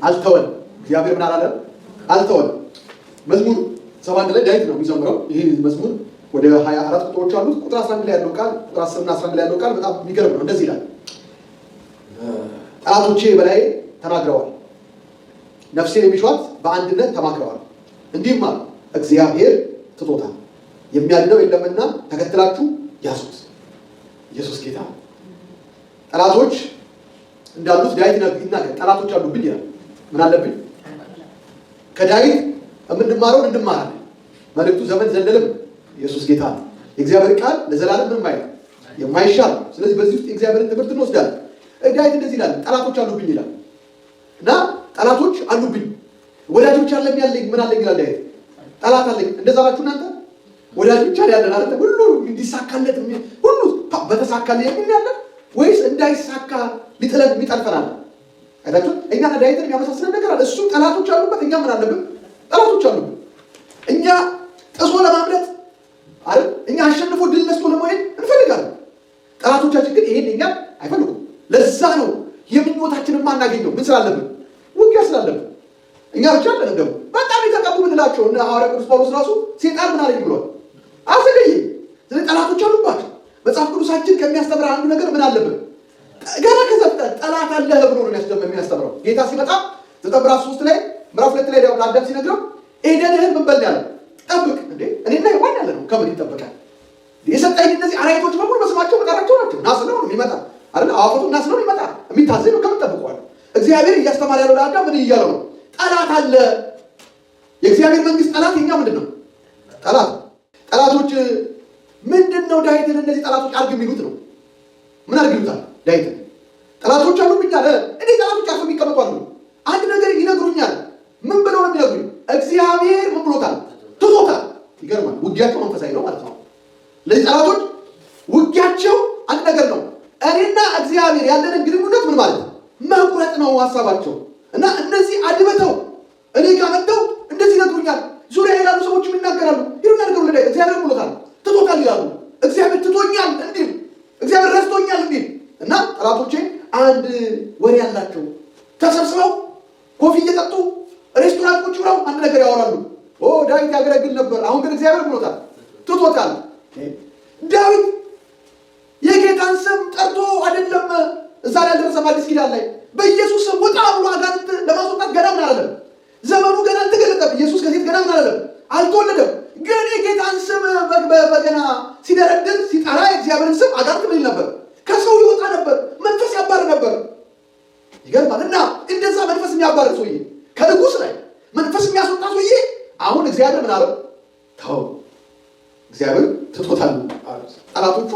አልተወን። እግዚአብሔር ምን አላለም? አልተወን። መዝሙር 7 ላይ ዳዊት ነው የሚዘምረው። ይሄ መዝሙር ወደ 24 ቁጥሮች አሉት። ቁጥር 11 ላይ ያለው ቃል ቁጥር 10 እና 11 ላይ ያለው ቃል በጣም የሚገርም ነው። እንደዚህ ይላል፣ ጠላቶቼ በላይ ተናግረዋል፣ ነፍሴን የሚሿት በአንድነት ተማክረዋል። እንዲህም አሉ፣ እግዚአብሔር ትቶታል፣ የሚያድነው የለምና ተከትላችሁ ያዙት። ኢየሱስ ጌታ። ጠላቶች እንዳሉት ዳዊት ይናገር። ጠላቶች አሉብኝ ይላል። ምን አለብኝ? ከዳዊት የምንማረው እንድማራለን። መልእክቱ ዘመን ዘለለም። ኢየሱስ ጌታ ነው። የእግዚአብሔር ቃል ለዘላለም ምንም አይደለም፣ የማይሻር ነው። ስለዚህ በዚህ ውስጥ የእግዚአብሔርን ትምህርት እንወስዳለን። ዳዊት እንደዚህ ይላል፣ ጠላቶች አሉብኝ ይላል እና ጠላቶች አሉብኝ፣ ወዳጆች አለኝ ያለኝ ምን አለኝ ይላል ዳዊት። ጠላት አለኝ። እንደዛ ናችሁ እናንተ? ወዳጅ ብቻ ያለን አይደል? ሁሉ እንዲሳካለት ሁሉ በተሳካለት የሚል ያለ ወይስ እንዳይሳካ ሊጥለን የሚጠልፈናል? አይታችሁ እኛ ዳዊትን የሚያመሳስለን ነገር አለ። እሱ ጠላቶች አሉበት፣ እኛ ምን አለብን? ጠላቶች አሉብን። እኛ ጥሶ ለማምለጥ አይደል? እኛ አሸንፎ ድል ነስቶ ለመሄድ እንፈልጋለን። ጠላቶቻችን ግን ይሄን እኛ አይፈልጉም። ለዛ ነው የምኞታችንን ማናገኘው። ምን ስላለብን? ውጊያ ስላለብን። እኛ ብቻ አለን ደግሞ በጣም የተቀቡ ምንላቸው እና ሐዋርያ ቅዱስ ጳውሎስ ራሱ ሴጣን ምን አለኝ ብሏል? አዘገየኝ። ስለዚህ ጠላቶች አሉባቸው። መጽሐፍ ቅዱሳችን ከሚያስተምረው አንዱ ነገር ምን አለብን? ገና ከዘፍጥረት ጠላት አለህ ብሎ ነው የሚያስተምረው። ጌታ ሲመጣ ምዕራፍ 3 ላይ ምዕራፍ 2 ላይ ደግሞ ለአዳም ሲነግረው ኤደንህን ምን በል ያለው? ጠብቅ። እንዴ እኔና ሔዋን ያለ ነው ከምን ይጠበቃል? የሰጠኝ እነዚህ አራዊቶች በሙሉ በስማቸው መጣራቸው ናቸው። ናስ ነው የሚመጣ አይደል? አዋፈቱ ናስ ነው የሚመጣ የሚታዘዝ ነው። ከምን ጠብቀዋል? እግዚአብሔር እያስተማረ ያለው ለአዳም ምን እያለው ነው? ጠላት አለ። የእግዚአብሔር መንግስት ጠላት የኛ ምንድን ነው? ጠላት። ጠላቶች ምንድን ነው? ዳዊትን እነዚህ ጠላቶች አርግ የሚሉት ነው። ምን አርግ ይሉታል? ዳዊትን ጠላቶች አሉብኝ አለ። እኔ ጠላቶች አርፍ የሚቀመጡ አሉ። አንድ ነገር ይነግሩኛል። ምን ብለው ነው የሚነግሩኝ? እግዚአብሔር ምን ብሎታል? ትቶታል። ይገርማል። ውጊያቸው መንፈሳዊ ነው ማለት ነው። ለዚህ ጠላቶች ውጊያቸው አንድ ነገር ነው። እኔና እግዚአብሔር ያለንን ግንኙነት ምን ማለት ነው? መቁረጥ ነው ሀሳባቸው። እና እነዚህ አድበተው እኔ ጋር መጥተው እንደዚህ ይነግሩኛል። ዙሪያ ያሉ ሰዎችም ይናገራሉ። ይሉና ነገር ወለደ እግዚአብሔር ብሎታል፣ ትቶታል ይላሉ። እግዚአብሔር ትቶኛል እንዲል፣ እግዚአብሔር ረስቶኛል እንዲል። እና ጠላቶቼ አንድ ወሬ ያላቸው ተሰብስበው ኮፊ እየጠጡ ሬስቶራንት ቁጭ ብለው አንድ ነገር ያወራሉ። ኦ ዳዊት ያገለግል ነበር፣ አሁን ግን እግዚአብሔር ብሎታል፣ ትቶታል። ዳዊት የጌታን ስም ጠርቶ አይደለም እዛ ላይ ደረሰ። አዲስ ኪዳን ላይ በኢየሱስ ስም ውጣ ብሎ አጋንንት ለማስወጣት ገና ምን አላለም? ዘመኑ ገና አልተገለጠም። ኢየሱስ ከሴት ገና ምን አላለም? አልተወለደም። ግን የጌታን ስም በገና ሲደረድር ሲጠራ የእግዚአብሔርን ስም አጋንንት ምን ነበር? ከሰው ይወጣ ነበር፣ መንፈስ ያባር ነበር። ይገርማል። እና እንደዛ መንፈስ የሚያባር ሰውዬ ከንጉሥ ላይ መንፈስ የሚያስወጣ ሰውዬ አሁን እግዚአብሔር ምን አለው? ተው፣ እግዚአብሔር ትቶታል አሉት። ጠላቶቹ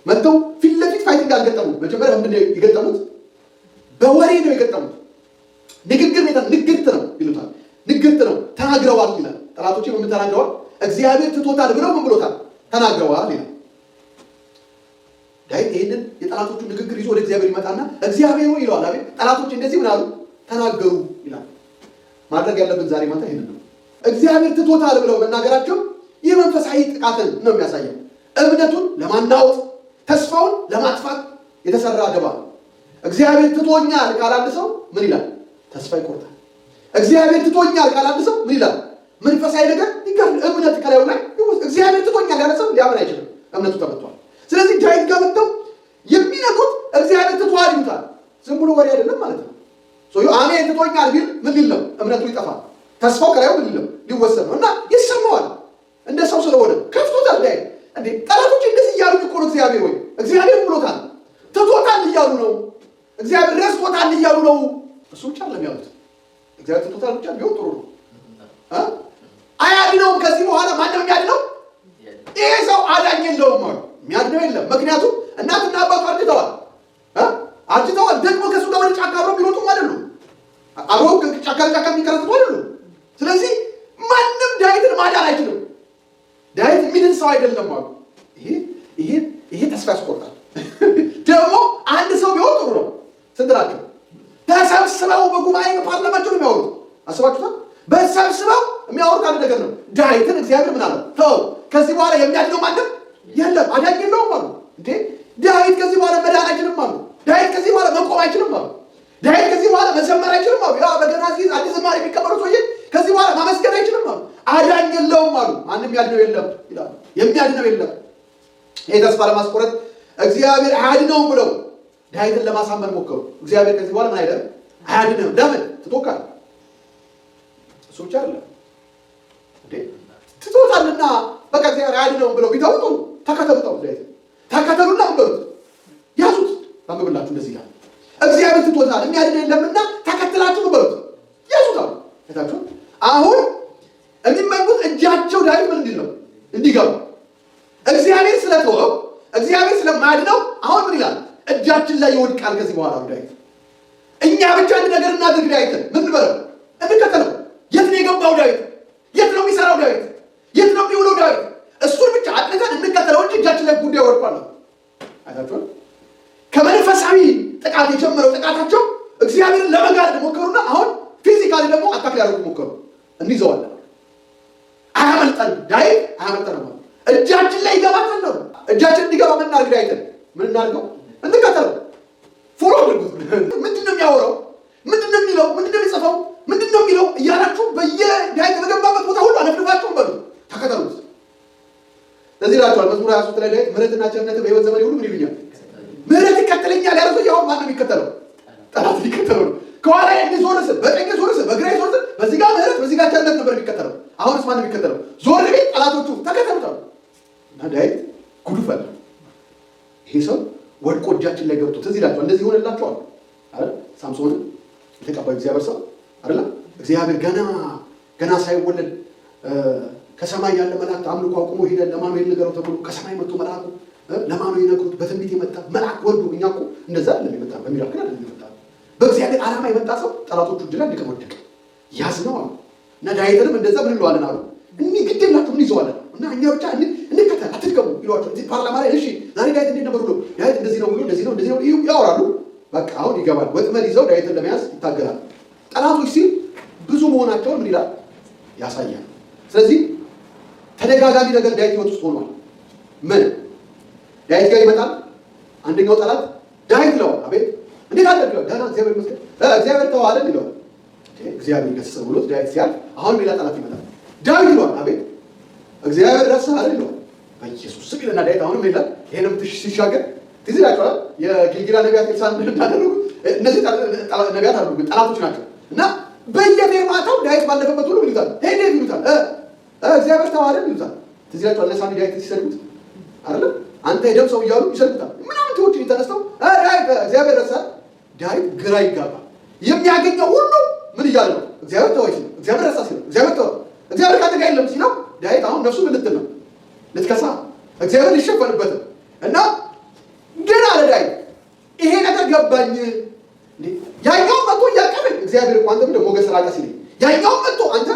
መጥተው ፊት ለፊት ፋይቲንግ አልገጠሙት። መጀመሪያ ምንድን ነው የገጠሙት? በወሬ ነው የገጠሙት። ንግርት ነው ይሉታል። ንግርት ነው ተናግረዋል ይላል። ጠላቶቼ ምን ተናግረዋል? እግዚአብሔር ትቶታል ብለው ምን ብሎታል? ተናግረዋል ይላል። ዳዊት ይሄንን የጠላቶቹ ንግግር ይዞ ወደ እግዚአብሔር ይመጣና እግዚአብሔር ሆይ ይለዋል። አቤት ጠላቶቼ እንደዚህ ምን አሉ? ተናገሩ ይላል። ማድረግ ያለብን ዛሬ ማታ ይሄንን ነው። እግዚአብሔር ትቶታል ብለው መናገራቸው የመንፈሳዊ ጥቃትን ነው የሚያሳየው። እምነቱን ለማናወጥ ተስፋውን ለማጥፋት የተሰራ ደባ ነው። እግዚአብሔር ትቶኛል ካላንድ ሰው ምን ይላል? ተስፋ ይቆርጣል። እግዚአብሔር ትቶኛል ካላንድ ሰው ምን ይላል? መንፈሳዊ ነገር ይጋር እምነት ከላዩ ላይ እግዚአብሔር ትቶኛል ያለ ሰው ሊያምን አይችልም። እምነቱ ተመቷል። ስለዚህ ዳዊት ጋር መጥተው የሚነግሩት እግዚአብሔር ትቶሃል ይሉታል። ዝም ብሎ ወሬ አይደለም ማለት ነው። ሶዩ አሜን ትቶኛል ቢል ምን ሊል ነው? እምነቱ ይጠፋል። ተስፋው ከላዩ ምን ሊል ነው? ሊወሰድ ነው። እና ይሰማዋል። እንደ ሰው ስለሆነ ከፍቶታል። ዳዊት እንዴ ጠላቶች እንደዚህ እያሉ እኮ ነው እግዚአብሔር ወይ እግዚአብሔር ብሎታል፣ ትቶታል እያሉ ነው። እግዚአብሔር ረስቶታል እያሉ ነው። እሱ ብቻ ለሚያሉት እግዚአብሔር ትቶታል ብቻ ቢሆን ጥሩ ነው። አያድነውም። ከዚህ በኋላ ማንም የሚያድነው ይሄ ሰው አዳኝ የለውም ማለት የሚያድነው የለም። ምክንያቱም እናትና አባቱ አርጅተዋል። ደግሞ ከእሱ ጋር ወደ ጫካ አብረው ቢሮጡም አይደሉም። አብረው ጫካ የሚከረጥጡ አይደሉም። ስለዚህ ማንም ዳዊትን ማዳን አይችልም። ዳዊት የሚድን ሰው አይደለም አሉ። ይሄ ተስፋ ያስቆርጣል። ደግሞ አንድ ሰው ቢሆን ጥሩ ነው። ስንት ናቸው? ተሰብስበው በጉባኤ ፓርላማቸው ነው የሚያወሩት። አስባችሁታል? በሰብስበው የሚያወሩት አንድ ነገር ነው። ዳዊትን እግዚአብሔር ምን አለው? ተው፣ ከዚህ በኋላ የሚያድነው ማንም የለም፣ አዳኝ የለውም አሉ። እንዴ ዳዊት ከዚህ በኋላ መዳን አይችልም አሉ። ዳዊት ከዚህ በኋላ መቆም አይችልም አሉ። ዳዊት ከዚህ በኋላ መዘመር አይችልም አሉ። ያ በገና ዝማሬ የሚቀበለው ሰውዬ ከዚህ በኋላ ማመስገን አይችልም አሉ። አዳኝ የለውም አሉ። ማንም ያድነው የለም ይላሉ። የሚያድነው የለም። ይሄ ተስፋ ለማስቆረጥ እግዚአብሔር አያድነውም ብለው ዳዊትን ለማሳመን ሞከሩ። እግዚአብሔር ከዚህ በኋላ ምን አይደለም አያድነውም። ለምን ትቶካል? እሱ ብቻ አይደለም እንዴ ትቶታልና በቃ እግዚአብሔር አያድነውም ብለው ቢተውጡ ተከተሉት። ተከተሉና በሉት ያዙት። ባንብብላችሁ እንደዚህ ይላል እግዚአብሔር ትቶታል የሚያድነው የለምና ተከትላችሁ በሉት ያዙት አሉ። ታታችሁ አሁን የሚመኙት እጃቸው ዳዊት ምን እንዲል ነው እንዲገባ እግዚአብሔር ስለተወው እግዚአብሔር ስለማያድነው አሁን ምን ይላል እጃችን ላይ ይወድቃል። ከዚህ በኋላ ዳዊት እኛ ብቻ አንድ ነገር እናድርግ። ዳዊትን ምን በለው እንከተለው። የት ነው የገባው ዳዊት? የት ነው የሚሰራው ዳዊት? የት ነው የሚውለው ዳዊት? እሱን ብቻ አጥንተን እንከተለው እንጂ እጃችን ላይ ጉዳይ ወድቋል። አይታችኋል? ከመንፈሳዊ ጥቃት የጀመረው ጥቃታቸው እግዚአብሔርን ለመጋረድ ሞከሩና አሁን ፊዚካሊ ደግሞ አታክ ሊያደርጉ ሞከሩ። እንይዘዋለን፣ አያመልጠንም፣ ዳዊት አያመልጠንም። እጃችን ላይ ይገባታል ነው። እጃችን እንዲገባ ምን እናድርግ? ዳዊትን ምን እናድርገው? እንከተለው። ፎሎ አድርጉት። ምንድነው የሚያወራው? ምንድነው የሚለው? ምንድነው የሚጽፈው? ምንድነው የሚለው እያላችሁ በየዳዊት በገባበት ቦታ ሁሉ አነፍንፋችሁ በሉ ተከተሉት። ለዚህ ላችኋል መዝሙር 23 ላይ ዳዊት ምሕረትና ቸርነት በሕይወት ዘመኔ ሁሉ ምን ይሉኛል? ምሕረት ይከተለኛል ያለው ሰው ማን ነው የሚከተለው? ጠላት የሚከተለው። ከኋላ ዞር ስል፣ በቀኝ ዞር ስል፣ በግራ ዞር ስል በዚህ ጋር ምሕረት በዚህ ጋር ቸርነት ነበር የሚከተለው። አሁንስ ማን ነው የሚከተለው? ዞር ቤት ጠላቶቹ ተከተሉታል። እና ዳዊት ጉዱ ፈላ። ይሄ ሰው ወድቆ እጃችን ላይ ገብቶ ትዝ ይላችኋል። እንደዚህ ሆነላችኋል አይደል? ሳምሶንን የተቀባዩ እግዚአብሔር ሰው አይደል? እግዚአብሔር ገና ሳይወለድ ከሰማይ ያለ መልአክ አምልኮ አቁሞ ሄደ ለማኑኤል ንገረው ተብሎ ከሰማይ መጥቶ መልአኩ ለማኑኤል ይነግሩት በትንቢት የመጣ መልአክ ወርዶ እኛ እኮ እንደዛ አይደለም የመጣ በሚራክል አይደለም የመጣ በእግዚአብሔር ዓላማ የመጣ ሰው ጠላቶቹ እጅ ላይ ወደቀ ያዝነው አሉ። እና ዳዊትንም እንደዛ ምን እንለዋለን አሉ እንዲህ ግዴላችሁ ምን ይዘዋለን እና እኛ ብቻ እንከተል አትድገሙ ይሏቸው። እዚህ ፓርላማ ላይ እሺ ዛሬ ዳዊት እንዴት ነበር ብሎ ዳዊት እንደዚህ ነው ብሎ እንደዚህ ነው ያወራሉ። በቃ አሁን ይገባል። ወጥመድ ይዘው ዳዊትን ለመያዝ ይታገላል። ጠላቶች ሲል ብዙ መሆናቸውን ምን ይላል ያሳያል። ስለዚህ ተደጋጋሚ ነገር ዳዊት ህይወት ውስጥ ሆኗል። ምን ዳዊት ጋር ይመጣል አንደኛው ጠላት ዳዊት ይለዋል። አቤት እንዴት አደረገው? ደህና እግዚአብሔር ይመስገን እግዚአብሔር ተዋለ ይለዋል። እግዚአብሔር ገሰጸው ብሎት ዳዊት ሲያል አሁን ሌላ ጠላት ይመጣል። ዳዊት ይለዋል። አቤት እግዚአብሔር ረሳህ አይደል ይለዋል። በኢየሱስ ስም ይለና ዳዊት አሁንም ይላል። ይሄንም ሲሻገር ትዝ ይላችኋል የጊልጊላ ነቢያት ኤልሳዕ እንዳደረጉ እነዚህ ነቢያት አሉ ጠላቶች ናቸው። እና በየፌርማታው ዳዊት ባለፈበት ሁሉ ይሉታል ሄደ ይሉታል እግዚአብሔር ተዋለ ይሉታል። ትዝ ይላችኋል ለሳሚ ዳዊት ሲሰድቡት አይደል አንተ ሄደም ሰው እያሉ ይሰድቡታል። ምናምን ትውጭ ተነስተው ዳዊት እግዚአብሔር ረሳህ። ዳዊት ግራ ይጋባል። የሚያገኘው ሁሉ ምን እያለ ነው? እግዚአብሔር ተወው ሲለው እግዚአብሔር ረሳህ ሲለው እግዚአብሔር ተወው እግዚአብሔር ካንተ ጋር የለም ሲለው ዳዊት አሁን ነፍሱ ምን ልትል ነው? ልትከሳ እግዚአብሔር ሊሸፈንበትም እና ግን አለ ዳዊት ይሄ ነገር ገባኝ። ያኛው መጥቶ እያቀበኝ እግዚአብሔር እኮ አንተም ደግሞ ሞገስ ራቃ ሲለኝ ያኛው መጥቶ አንተ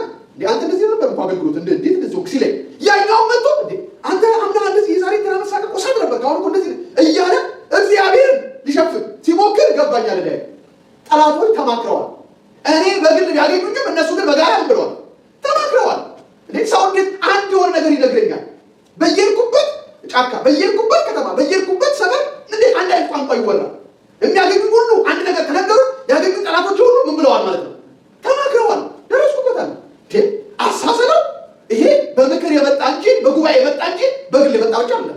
እንደዚህ ነበር እኮ አገልግሎት እንዴት እንደዚህ ሲለኝ ያኛው መጥቶ አንተ አምና እንደዚህ የዛሬ ተራ መሳቀ ቆሳት ነበር ካሁን እኮ እንደዚህ እያለ እግዚአብሔር ሊሸፍን ሲሞክር ገባኝ አለ ዳዊት። ጠላቶች ተማክረዋል። እኔ በግል ቢያገኙኝም እነሱ ግን በጋራ ብለዋል ተማክረዋል። ሰው እንዴት አንድ የሆነ ነገር ይነግረኛል? በየርኩበት ጫካ፣ በየርኩበት ከተማ፣ በየርኩበት ሰፈር እንዴት አንድ አይነት ቋንቋ ይወራል? የሚያገኙ ሁሉ አንድ ነገር ተነገሩ። ያገኙ ጠላቶች ሁሉ ምን ብለዋል ማለት ነው? ተማክረዋል። ደረስኩበታል። አሳሰለው ይሄ በምክር የመጣ እንጂ በጉባኤ የመጣ እንጂ በግል የመጣ ብቻ አለ።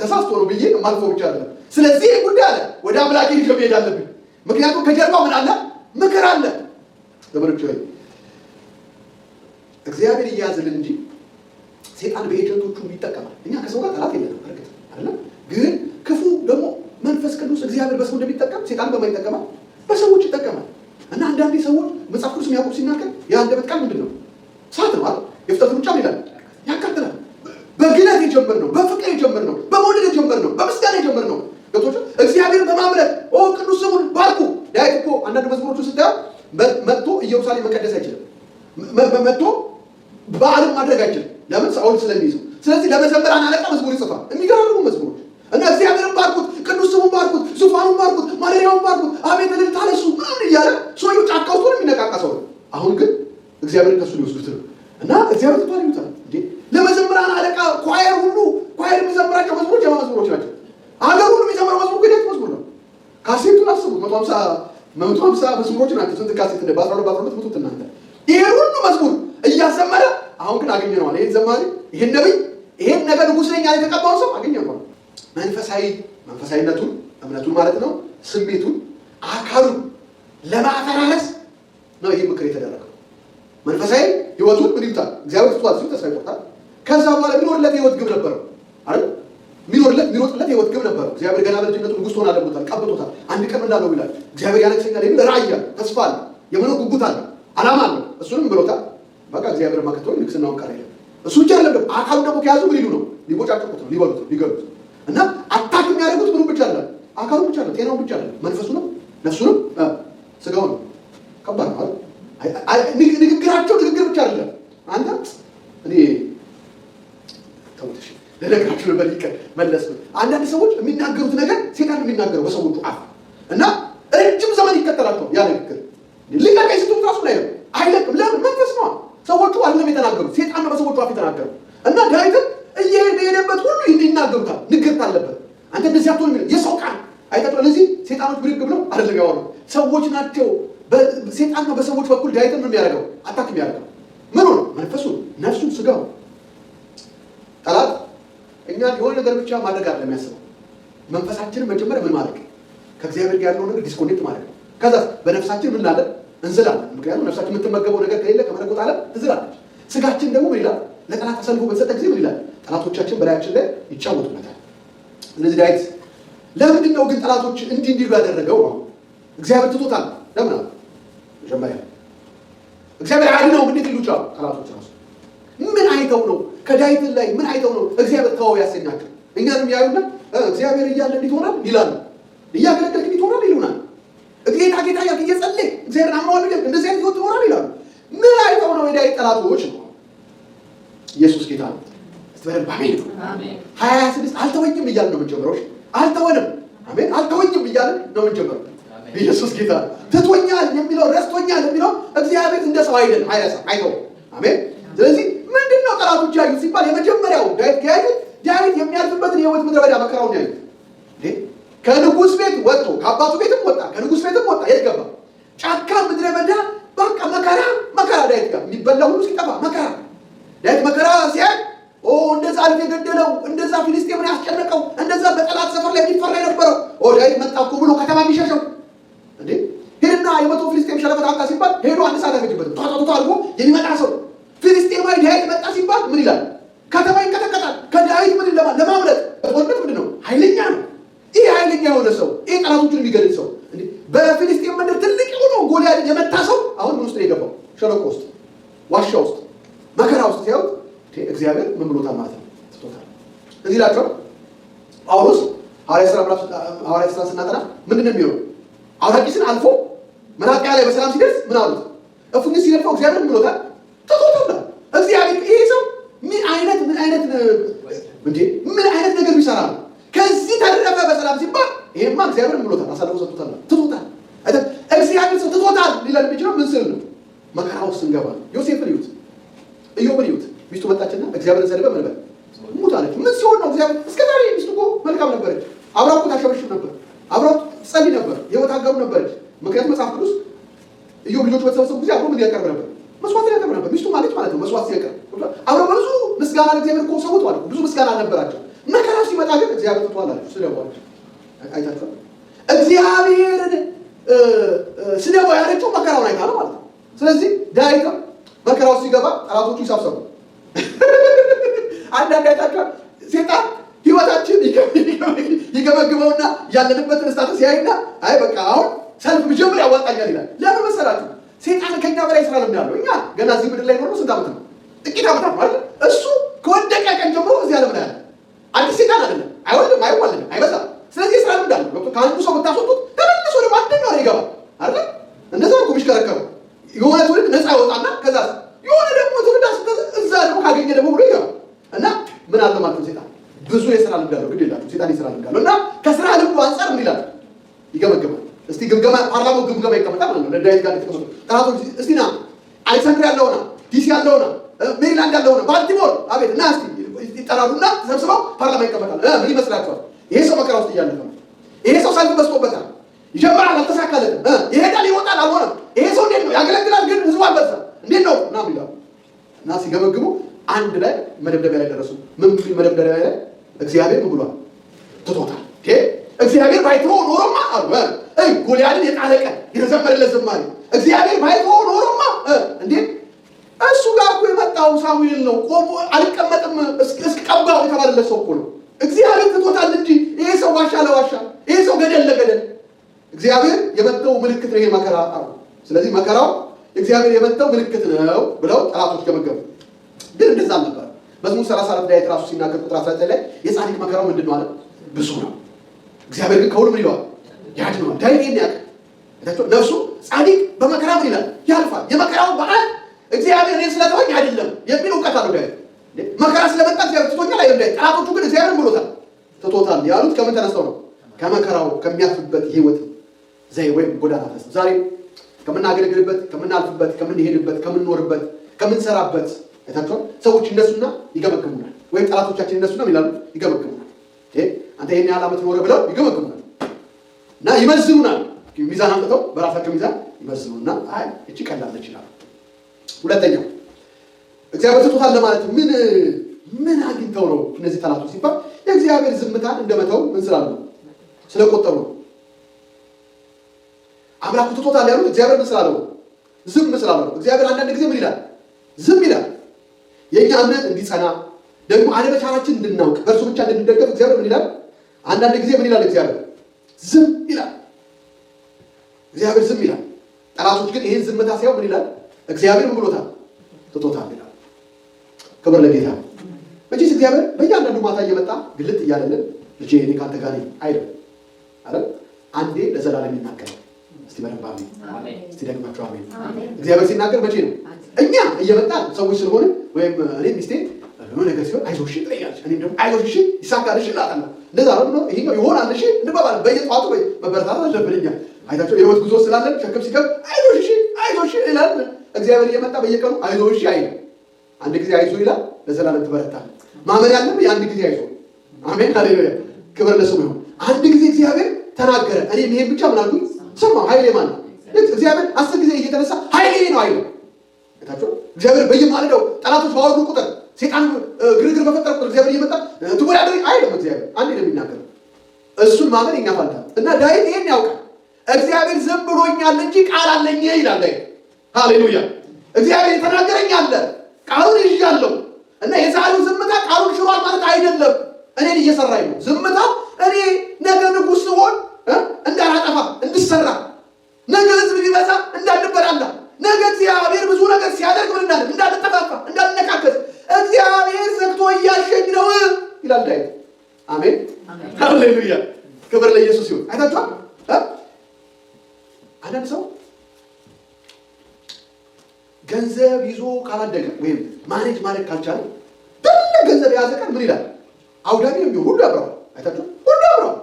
ተሳስቶ ነው ብዬ ማልፎ ብቻ አለ። ስለዚህ ይህ ጉዳይ አለ ወደ አምላኬ ይዤ መሄድ አለብኝ። ምክንያቱም ከጀርባው ምን አለ? ምክር አለ። ዘመዶች ሆይ እግዚአብሔር እያዝልን እንጂ ሴጣን በኤጀንቶቹ ይጠቀማል። እኛ ከሰው ጋር ጠላት የለንም በርግጥ አይደለም። ግን ክፉ ደግሞ መንፈስ ቅዱስ እግዚአብሔር በሰው እንደሚጠቀም ሴጣን በማን ይጠቀማል? በሰዎች ይጠቀማል። እና አንዳንዴ ሰዎች መጽሐፍ ቅዱስ የሚያውቁ ሲናገር የአንደበት ቃል ምንድን ነው? እሳት ነው አይደል? የፍጥረት ሩጫ ይላል ያቃጥላል። በግለት የጀመርነው በፍቅር የጀመርነው በመውደድ የጀመርነው በምስጋና የጀመርነው ገብቶች እግዚአብሔርን በማምለክ ቅዱስ ስሙን ባርኩ። ዳዊት እኮ አንዳንድ መዝሙሮቹ ስታየው መጥቶ ኢየሩሳሌም መቀደስ አይችልም። መጥቶ በዓልን ማድረግ አይችልም። ለምን? ሳኦል ስለሚይዘው። ስለዚህ ለመዘምራን አለቃ መዝሙር ይጽፋል። የሚገርሙ መዝሙሮች እና እግዚአብሔርን ባርኩት፣ ቅዱስ ስሙን ባርኩት፣ ዙፋኑን ባርኩት፣ ማደሪያውን ባርኩት፣ አቤት እልልታ ለእሱ ምናምን እያለ ሰውየው ጫካ ውስጥ ነው የሚነቃቃ ሰው። አሁን ግን እግዚአብሔርን ከእሱ ሊወስዱት ነው እና እግዚአብሔር ትቷል ይሉታል። ለመዘምራን አለቃ ኳየር የሚዘምራቸው መዝሙሮች የማ መዝሙሮች ናቸው? አገር ሁሉ የሚዘምረው መዝሙር ሂደት መዝሙር ነው። ካሴቱን አስቡት 150 150 መዝሙሮች ናቸው። ስንት ካሴት እንደ በ12 ሙቱት እናንተ ይሄ ሁሉ መዝሙር እያዘመረ አሁን ግን አገኘነዋል። ይሄን ዘማሪ ይሄን ነብይ ይሄን ነገር ንጉሥ ነኝ ያለ የተቀባው ሰው አገኘነዋል። መንፈሳዊነቱን እምነቱን ማለት ነው ስሜቱን አካሉን ለማፈራረስ ነው ይሄ ምክር የተደረገው። መንፈሳዊ ህይወቱን ምን ይሉታል? እግዚአብሔር ትቷል ሲሉ ተስፋ ይቆርጣል። ከዛ በኋላ የሚኖርለት የህይወት ግብ ነበረው አይደል? የሚኖርለት የህይወት ግብ ነበረው። እግዚአብሔር ገና በልጅነቱ ንጉሥ ትሆናለህ ብሎታል፣ ቀብቶታል። አንድ ቀን እንዳለው ይላል እግዚአብሔር ያነግሰኛል የሚል ራእይ አለ፣ ተስፋ አለ፣ የመኖር ጉጉት አለ፣ ዓላማ አለ። እሱንም ብሎታል። በቃ እግዚአብሔር ማከተው ንግስናውን ቀረ ይላል። እሱ ብቻ አይደለም፣ አካሉ ደግሞ ከያዙ ምን ይሉ ነው? ሊቦጫጭቁት ነው፣ ሊበሉት ነው፣ ሊገሉት እና አታክ የሚያደርጉት ምኑ ብቻ አይደለም፣ አካሉ ብቻ አይደለም፣ ጤናው ብቻ አይደለም፣ መንፈሱንም ነፍሱንም ስጋው ነው። ከባድ ነው አይደል? ንግግራቸው ንግግር ብቻ አይደለም። አንተ እኔ ተውተሽ ለነገራችሁ ነበር ይቀር መለስ ነው። አንዳንድ ሰዎች የሚናገሩት ነገር ሴጣን የሚናገረው በሰዎቹ አፍ እና ረጅም ዘመን ይከተላቸው ያ ንግግር ሊቀቀይ ስትሉት ራሱ ላይ ነው አይለቅም። ለምን? መንፈስ ነው። ሰዎቹ አይደለም የተናገሩት፣ ሴጣን ነው በሰዎቹ አፍ የተናገረው እና ዳዊትም እየሄደበት ሁሉ ይናገሩታል። ንግርት አለበት። አንተ እንደዚህ አትሆን የሚለው የሰው ቃል አይተጣ። ለዚህ ሴጣኖች ብድግ ብለው አይደለም ያወሩ ሰዎች ናቸው። ሴጣን ነው በሰዎች በኩል ዳዊትን ምን የሚያደርገው? አታክ የሚያደርገው ምን ነው? መንፈሱ፣ ነፍሱ፣ ስጋው። ጠላት እኛን የሆነ ነገር ብቻ ማድረግ አይደለም የሚያስበው። መንፈሳችንን መጀመሪያ ምን ማድረግ? ከእግዚአብሔር ጋር ያለው ነገር ዲስኮኔክት ማድረግ ነው። ከዛ በነፍሳችን ምን ላለ እንዝላለን። ምክንያቱም ነፍሳችን የምትመገበው ነገር ከሌለ ከመለኮት ዓለም ትዝላለች። ስጋችን ደግሞ ምን ይላል? ለጠላት ተሰልፎ በተሰጠ ጊዜ ምን ይላል? ጠላቶቻችን በላያችን ላይ ይጫወቱበታል። ስለዚህ ዳዊት ለምንድን ነው ግን ጠላቶች እንዲህ እንዲሉ ያደረገው? ነው እግዚአብሔር ትቶታል። ለምን አለ? መጀመሪያ እግዚአብሔር አድነው እንዴት ይሉቻ ጠላቶች ራሱ ምን አይተው ነው? ከዳዊት ላይ ምን አይተው ነው እግዚአብሔር ተወው ያሰኛቸው? እኛንም ያዩና እግዚአብሔር እያለ እንዴት ሆናል ይላሉ። እያገለገልክ እንዴት ሆናል ይሉናል። ጌታ ጌታ ያልክ እየጸለይ እግዚአብሔር አማዋል ይላል። እንደዚህ አይነት ህይወት ሆናል ይላሉ። ምን አይተው ነው? የዳዊት ጠላቶች ነው። ኢየሱስ ጌታ ነው። እስቲ አሜን አሜን። 26 አልተወኝም እያለ ነው የምንጀምረው። አልተወንም አሜን። አልተወኝም እያለ ነው የምንጀምረው። ኢየሱስ ጌታ ትቶኛል የሚለው ረስቶኛል የሚለው እግዚአብሔር እንደ ሰው አይደለም፣ አይረሳም፣ አይተውም። አሜን። ስለዚህ ምንድነው ጠላቶች ያዩት ሲባል የመጀመሪያው ዳዊት የሚያልፍበትን የህይወት ምድረ በዳ መከራውን ያዩት። ከንጉሥ ቤት ወጥቶ ከአባቱ ቤትም ወጣ፣ ከንጉሥ ቤትም ወጣ። የት ገባ? ጫካ ምድረ በዳ። በቃ መከራ ዳዊት ጋር የሚበላ ሁሉ ሲጠፋ መከራ። ዳዊት መከራ ሲያይ እንደዛ አልፍ የገደለው እንደዛ ፊልስጤምን ያስጨነቀው እንደዛ በጠላት ሰፈር ላይ የሚፈራ የነበረው ዳዊት መጣ እኮ ብሎ ከተማ የሚሸሸው እንዴ ሄድና የመቶ ፊልስጤም ሸለፈት አምጣ ሲባል ሄዶ አንድ ሰዓት አይፈጅበትም። ቷቷቷ አድርጎ የሚመጣ ሰው ፊልስጤማዊ ዳዊት መጣ ሲባል ምን ይላል? ከተማ ይንቀጠቀጣል። ከዳዊት ምን ለማምለጥ ጦርነት ምንድን ነው? ኃይለኛ ነው። ይህ ኃይለኛ የሆነ ሰው ይህ ጠላቶቹን የሚገድል ሰው በፊልስጤም መንደር ትልቅ የሆነው ጎልያድን የመታ ሰው አሁን ምን ውስጥ ነው የገባው? ሸለቆ ውስጥ፣ ዋሻ ውስጥ፣ መከራ ውስጥ ሲያዩት እግዚአብሔር ምን ብሎታል ማለት ነው? ትቶታል። እዚህ ላቸው ጳውሎስ ሐዋርያት ሥራ ስናጠና ምንድን ነው የሚሆነው? አውራቂስን አልፎ መናጥያ ላይ በሰላም ሲደርስ ምን አሉት? እፉኝት ሲነድፈው እግዚአብሔር ምን ብሎታል? ትቶታል። እግዚአብሔር ይሄ ሰው ምን አይነት ነገር ቢሰራ ነው ከዚህ ተረፈ በሰላም ሲባል ይሄማ እግዚአብሔር ምን ብሎታል? አሳልፎ ሰጥቶታል። ትቶታል። እግዚአብሔር ሰው ትቶታል ሊለን የሚችለው ምን ስል ነው? መከራ ውስጥ ስንገባ ዮሴፍን ይዩት፣ ኢዮብን ይዩት። ሚስቱ መጣችና እግዚአብሔርን ሰደበ። ምን በል ሙት አለች። ምን ሲሆን ነው እግዚአብሔር? እስከ ዛሬ ሚስቱ እኮ መልካም ነበረች። አብራው እኮ ታሸበሽብ ነበር። አብራው ጸልይ ነበር። የህይወት አጋሩ ነበረች። ምክንያቱም መጽሐፍ ቅዱስ ኢዮብ ልጆቹ በተሰበሰቡ ጊዜ አብሮ ምን ያቀርብ ነበር? መስዋዕት ያቀርብ ነበር። ሚስቱ ማለት ነው መስዋዕት ሲያቀርብ አብረው ብዙ ምስጋና ለእግዚአብሔር እኮ ሰውተዋል። ብዙ ምስጋና ነበራቸው። መከራ ሲመጣ ግን እግዚአብሔር ትቷል አለች። ስለዋለች አይታችኋል። እግዚአብሔርን ስደባው ያለችው መከራውን አይታ ነው ማለት ነው። ስለዚህ ዳዊትም መከራው ሲገባ ጠላቶቹ ይሳብሰቡ። አንዳንድ አይታችኋል። ሴጣን ህይወታችን ይገመግመውና ያለንበትን ስታተስ ያይና አይ በቃ አሁን ሰልፍ ብጀምር ያዋጣኛል ይላል። ለምን መሰላችሁ? ሴጣን ከኛ በላይ ስራ ለምን ያለው? እኛ ገና እዚህ ምድር ላይ ኖሮ ስንት ዓመት ነው? ጥቂት ዓመታት ማለት እሱ ከወደቀ ቀን ጀምሮ እዚህ ዓለም ላይ ያለ አዲስ ሴጣን አይደለም። አይወልድም፣ አይዋልድም፣ አይበዛም። ስለዚህ ስራ ልምድ አለው። ከአንዱ ሰው ብታስወጡት ተመልሶ ደግሞ አንደኛው ላይ ይገባል አይደል? እንደዛ ነው የሚሽከረከረው። የሆነ ትውልድ ነፃ ይወጣና ከዛ የሆነ ደግሞ ትውልድ እዛ ደግሞ ካገኘ ደግሞ ብሎ ይገባል። እና ምን አለ ማለት ነው? ሴጣን ብዙ የስራ ልምድ አለው። ግድ የላችሁ ሴጣን የስራ ልምድ አለው እና ከስራ ልምዱ አንፃር ምን ይላል? ይገመግማል። እስቲ ግምገማ ፓርላማው ግምገማ ይቀመጣል ማለት ነው። ለዳዊት ጋር ተቀመጡ ጠላቶች እስቲ ና አሌክሳንድሪያ ያለውና ዲሲ ያለውና ሜሪላንድ ያለውና ባልቲሞር አቤት እና እስቲ ይጠራሩና ተሰብስበው ፓርላማ ይቀመጣል። ምን ይመስላችኋል? ይሄ ሰው መከራ ውስጥ እያለፈ ነው። ይሄ ሰው ሰልፍ በዝቶበታል። ይጀምራል፣ አልተሳካለትም። ይሄዳል፣ ይወጣል፣ አልሆነም። ይሄ ሰው እንዴት ነው ያገለግላል፣ ግን ህዝቡ አልበዛ እንዴት ነው እና ይላሉ። እና ሲገመግሙ አንድ ላይ መደምደሚያ ላይ ደረሱ። ምን መደምደሚያ ላይ? እግዚአብሔር ምን ብሏል? ትቶታል። እግዚአብሔር ባይተወው ኖሮማ አሉ ጎልያድን የጣለ ቀን የተዘመረለት ዝማሬ እግዚአብሔር ባይተወው ኖሮማ እንዴ እሱ ጋር እኮ የመጣው ሳሙኤል ነው። ቆሞ አልቀመጥም እስቀባው የተባለለት ሰው እኮ ነው። እግዚአብሔር ትቶታል እንጂ ይሄ ሰው ዋሻ ለዋሻ፣ ይሄ ሰው ገደል ለገደል። እግዚአብሔር የመጣው ምልክት ነው ይሄ መከራ አሉ። ስለዚህ መከራው እግዚአብሔር የመጣው ምልክት ነው ብለው ጠላቶች ገመገሙ። ግን እንደዛ ነበር። መዝሙር 34 ላይ ራሱ ሲናገር ቁጥር 19 ላይ የጻድቅ መከራው ምንድን ነው አለ? ብዙ ነው። እግዚአብሔር ግን ከሁሉ ምን ይለዋል? ያድነዋል። ዳዊት ይናቅ ነፍሱ ጻድቅ በመከራ ምን ይላል? ያልፋል። የመከራው በዓል እግዚአብሔር እኔን ስለተወኝ አይደለም የሚል እውቀት አለው ዳዊት። መከራ ስለመጣ እግዚአብሔር ትቶኛል አይደለም ዳዊት። ጠላቶቹ ግን እግዚአብሔር ብሎታል፣ ትቶታል ያሉት ከምን ተነስተው ነው? ከመከራው ከሚያልፍበት ህይወት ዘይ ወይም ጎዳና ተነስተው ዛሬ ከምናገለግልበት፣ ከምናልፍበት፣ ከምንሄድበት፣ ከምንኖርበት፣ ከምንሰራበት አይታችኋል። ሰዎች እነሱና ይገመግሙናል፣ ወይም ጠላቶቻችን እነሱና ይላሉ ይገመግሙናል። አንተ ይሄን ያህል ዓመት ኖረ ብለው ይገመግሙናል እና ይመዝኑናል። ሚዛን አምጥተው በራሳቸው ሚዛን ይመዝኑና አይ እቺ ቀላለች ይላሉ። ሁለተኛው እግዚአብሔር ትቶታል ለማለት ምን አግኝተው ነው እነዚህ ጠላቶች ሲባል የእግዚአብሔር ዝምታን እንደመተው ምን ስላሉ ስለቆጠሩ ነው። አምላኩ ትቶታል ያሉት እግዚአብሔር ምን ስላለው ዝም ስላለው ነው። እግዚአብሔር አንዳንድ ጊዜ ምን ይላል? ዝም ይላል። የኛ እምነት እንዲጸና ደግሞ አለመቻላችን እንድናውቅ በእርሱ ብቻ እንድንደገፍ እግዚአብሔር ምን ይላል? አንዳንድ ጊዜ ምን ይላል? እግዚአብሔር ዝም ይላል። እግዚአብሔር ዝም ይላል። ጠላቶች ግን ይሄን ዝምታ ሲያዩ ምን ይላል? እግዚአብሔር ምን ብሎታል? ትቶታል ይላል። ክብር ለጌታ። መቼስ እግዚአብሔር በእያንዳንዱ ማታ እየመጣ ግልጥ እያለልን ልጄ እኔ ካንተ ጋር ነኝ አይደል? አይደል? አንዴ ለዘላለም ይናገራል። እስቲ በደንብ አሜን። እስቲ ደግማችሁ አሜን። እግዚአብሔር ሲናገር መቼ ነው? እኛ እየመጣን ሰዎች ስለሆነ ወይም እኔ ሚስቴ ነው ነገር ሲሆን አይዞሽ ትለኛለች። እኔም ደግሞ አይዞሽ ይሳካልሽ እላታለሁ። እንደዛ ነው ይሄኛው ይሆናል እሺ እንባባል። በየጧቱ መበረታታት አለብን። አይታችሁ የህይወት ጉዞ ስላለን ሸክም ሲገብ አይዞሽ ይላል። እግዚአብሔር እየመጣ በየቀኑ አይዞሽ አይልም። አንድ ጊዜ አይዞ ይላል፣ ለዘላለም ትበረታለህ። ማመን ያለብህ የአንድ ጊዜ አይዞ። አሜን ሃሌሉያ፣ ክብር ለስሙ ይሁን። አንድ ጊዜ እግዚአብሔር ተናገረ፣ እኔም ይሄን ብቻ ምን አልኩኝ? ሰማሁ። ኃይሌ ማን ነው? እግዚአብሔር 10 ጊዜ እየተነሳ ኃይሌ ነው አይልም። አይታችሁ እግዚአብሔር በየማለዳው ጠላቶች ባወሩ ቁጥር ሰይጣን ግርግር በፈጠረ ቁጥር እግዚአብሔር እየመጣ ትወዳደሪ አይልም። እግዚአብሔር አንዴ ነው የሚናገረው። እሱን ማመን የኛ ፋንታ እና ዳዊት ይሄን ያውቃል። እግዚአብሔር ዝም ብሎኛል እንጂ ቃል አለኝ ይላል ዳዊት። ሃሌሉያ! እግዚአብሔር የተናገረኝ አለ፣ ቃሉን ይዣለሁ እና የዛሬው ዝምታ ቃሉን ሽሯል ማለት አይደለም። እኔን እየሰራኝ ነው። ዝምታ እኔ ነገ ንጉሥ ስሆን እንዳላጠፋ እንድሰራ፣ ነገ ህዝብ ቢበዛ እንዳንበላላ፣ ነገ እግዚአብሔር ብዙ ነገር ሲያደርግ ምን እንዳንጠፋፋ፣ እንዳንነካከስ እግዚአብሔር ዘግቶ እያሸኝ ነው ይላል ዳዊት። አሜን ሃሌሉያ፣ ክብር ለኢየሱስ ይሁን። አይታችኋል? አንዳንድ ሰው ገንዘብ ይዞ ካላደገ ወይም ማኔጅ ማድረግ ካልቻለ ትልቅ ገንዘብ የያዘ ቀን ምን ይላል? አውዳሚ ነው የሚሆን። ሁሉ ያብረዋል። አይታችኋል? ሁሉ ያብረዋል።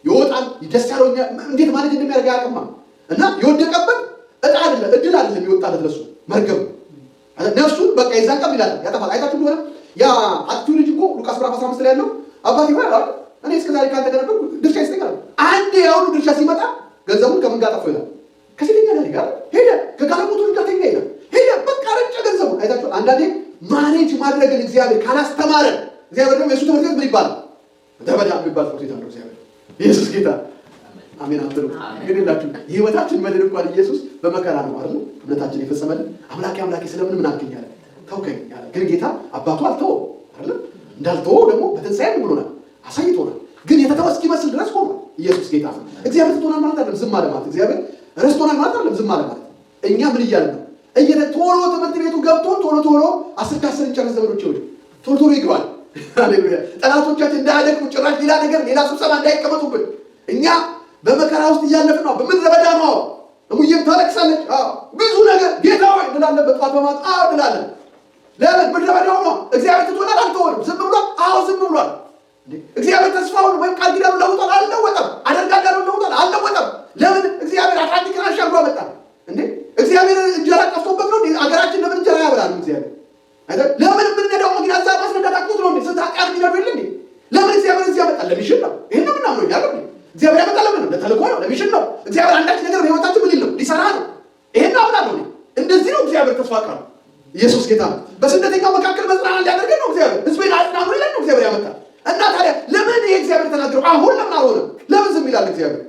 ይወጣል። ደስ ያለው እንዴት ማኔጅ እንደሚያደርግ አያውቅማ። እና የወደቀበት እጣ አይደለም እድል አይደለም ይወጣለት ለሱ መርገም ነፍሱን በቃ የዛን ቀን ይላል ያጠፋል። አይታችሁ እንደሆነ ያ አጥፊው ልጅ እኮ ሉቃስ ምዕራፍ 15 ላይ ያለው አባቴ ይባላል እኔ እስከ ዛሬ ካንተ ጋር ነበርኩ ድርሻ ይስተካከል። አንዴ ያው ድርሻ ሲመጣ ገንዘቡን ከምን ጋር ጠፋው ይላል? ከሴተኛ ጋር ሄደ፣ ከጋለሞቶች ጋር ተኛ ይላል። ሄደ በቃ ረጨ ገንዘቡን። አይታችሁ አንዳንዴ ማኔጅ ማድረግን እግዚአብሔር ካላስተማረ እግዚአብሔር ደግሞ የሱ ትምህርት ቤት ምን ይባላል? ደበዳ የሚባል ትምህርት ቤት አለው እግዚአብሔር። ኢየሱስ ጌታ አሜን አትሉ? እንግዲህ ላችሁ የህይወታችን መድን እንኳን ኢየሱስ በመከራ ነው አይደል እምነታችን የፈጸመልን። አምላኬ ስለምን ምን አልከኝ ተውከኝ ያለ ግን ጌታ አባቱ አልተወው አይደል? እንዳልተወው ደግሞ በትንሣኤ ብሎናል፣ አሳይቶናል። ግን የተተወ እስኪመስል ድረስ ሆኗል። ኢየሱስ ጌታ ነው። እግዚአብሔር ትቶናል ማለት አይደለም ዝም አለ ማለት። እግዚአብሔር ረስቶናል ማለት አይደለም ዝም አለ ማለት። እኛ ምን እያልን ነው? ቶሎ ትምህርት ቤቱ ገብቶን ቶሎ 10 ከ10 እንጨርስ ዘመዶች ይሁን ቶሎ ይግባል። ሃሌሉያ! ጠላቶቻችን እንዳያደክሙ ጭራሽ ሌላ ነገር ሌላ ስብሰባ እንዳይቀመጡብን እኛ በመከራ ውስጥ እያለፍን ነው። በምድረ በዳ ነው። እሙዬም ታለቅሳለች። ብዙ ነገር ጌታ ሆይ እንላለን። በጧት በማታ እንላለን። ለምን? ምድረ በዳው ነው። እግዚአብሔር ትቶናል አልተወንም። ዝም ብሏል። ዝም ብሏል። እግዚአብሔር ተስፋውን ወይም ቃል ኪዳኑን ለውጧል አልለወጠም። አደርጋለሁ ለውጧል አልለወጠም። ለምን? እግዚአብሔር አትላንቲክን አሻግሮ አመጣ። እግዚአብሔር እንጀራ ጠፍቶበት ነው አገራችን ለምን እንጀራ ያበላል? እግዚአብሔር ለምን የምንነዳው መኪና እዛ ማስነዳት አቅቶት ነው? ስንት ኃጢአት የሚነዱ የለ ለምን እግዚአብሔር እዚህ ያመጣል? ለሚሽን ነው። ይህን ምናምነው ያለ እግዚአብሔር ያመጣ ለምን? ለተልእኮ ነው፣ ለሚሽን ነው። እግዚአብሔር የእግዚአብሔር ተስፋ ቃል ኢየሱስ ጌታ ነው። በስደተኛው መካከል መጽናናት ሊያደርገን ነው እግዚአብሔር። ሕዝቤን አጽናኑ ይላል ነው እግዚአብሔር ያመጣል። እና ታዲያ ለምን ይሄ እግዚአብሔር ተናገረው? አሁን ለምን አልሆነም? ለምን ዝም ይላል እግዚአብሔር?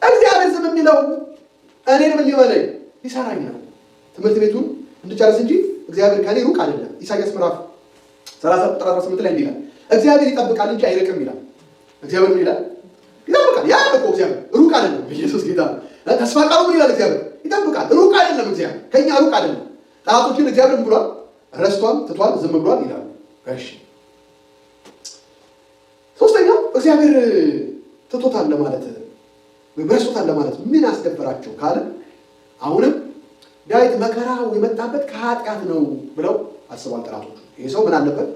እግዚአብሔር ዝም የሚለው እኔን ምን ሊበለኝ ሊሰራኝ ነው፣ ትምህርት ቤቱን እንድጨርስ እንጂ እግዚአብሔር ከኔ ሩቅ አይደለም። ኢሳይያስ ምዕራፍ 30 ቁጥር 18 ላይ እንዲህ ይላል፣ እግዚአብሔር ይጠብቃል እንጂ አይርቅም ይላል። እግዚአብሔር ምን ይላል? ይጠብቃል። ያ እኮ እግዚአብሔር ሩቅ አይደለም። ኢየሱስ ጌታ ነው። ተስፋ ቃሉ ምን ይላል? እግዚአብሔር ይጠብቃል። ሩቅ አይደለም። እግዚአብሔር ከኛ ሩቅ አይደለም። ጠላቶችን እግዚአብሔር ብሏል፣ ረስቷል፣ ትቷል፣ ዝም ብሏል ይላል። እሺ ሶስተኛው እግዚአብሔር ትቶታል ለማለት ወይም ረስቶታል ለማለት ምን አስደፈራቸው ካለ አሁንም ዳዊት መከራው የመጣበት ከኃጢአት ነው ብለው አስበዋል ጠላቶቹ። ይሄ ሰው ምን አለበት?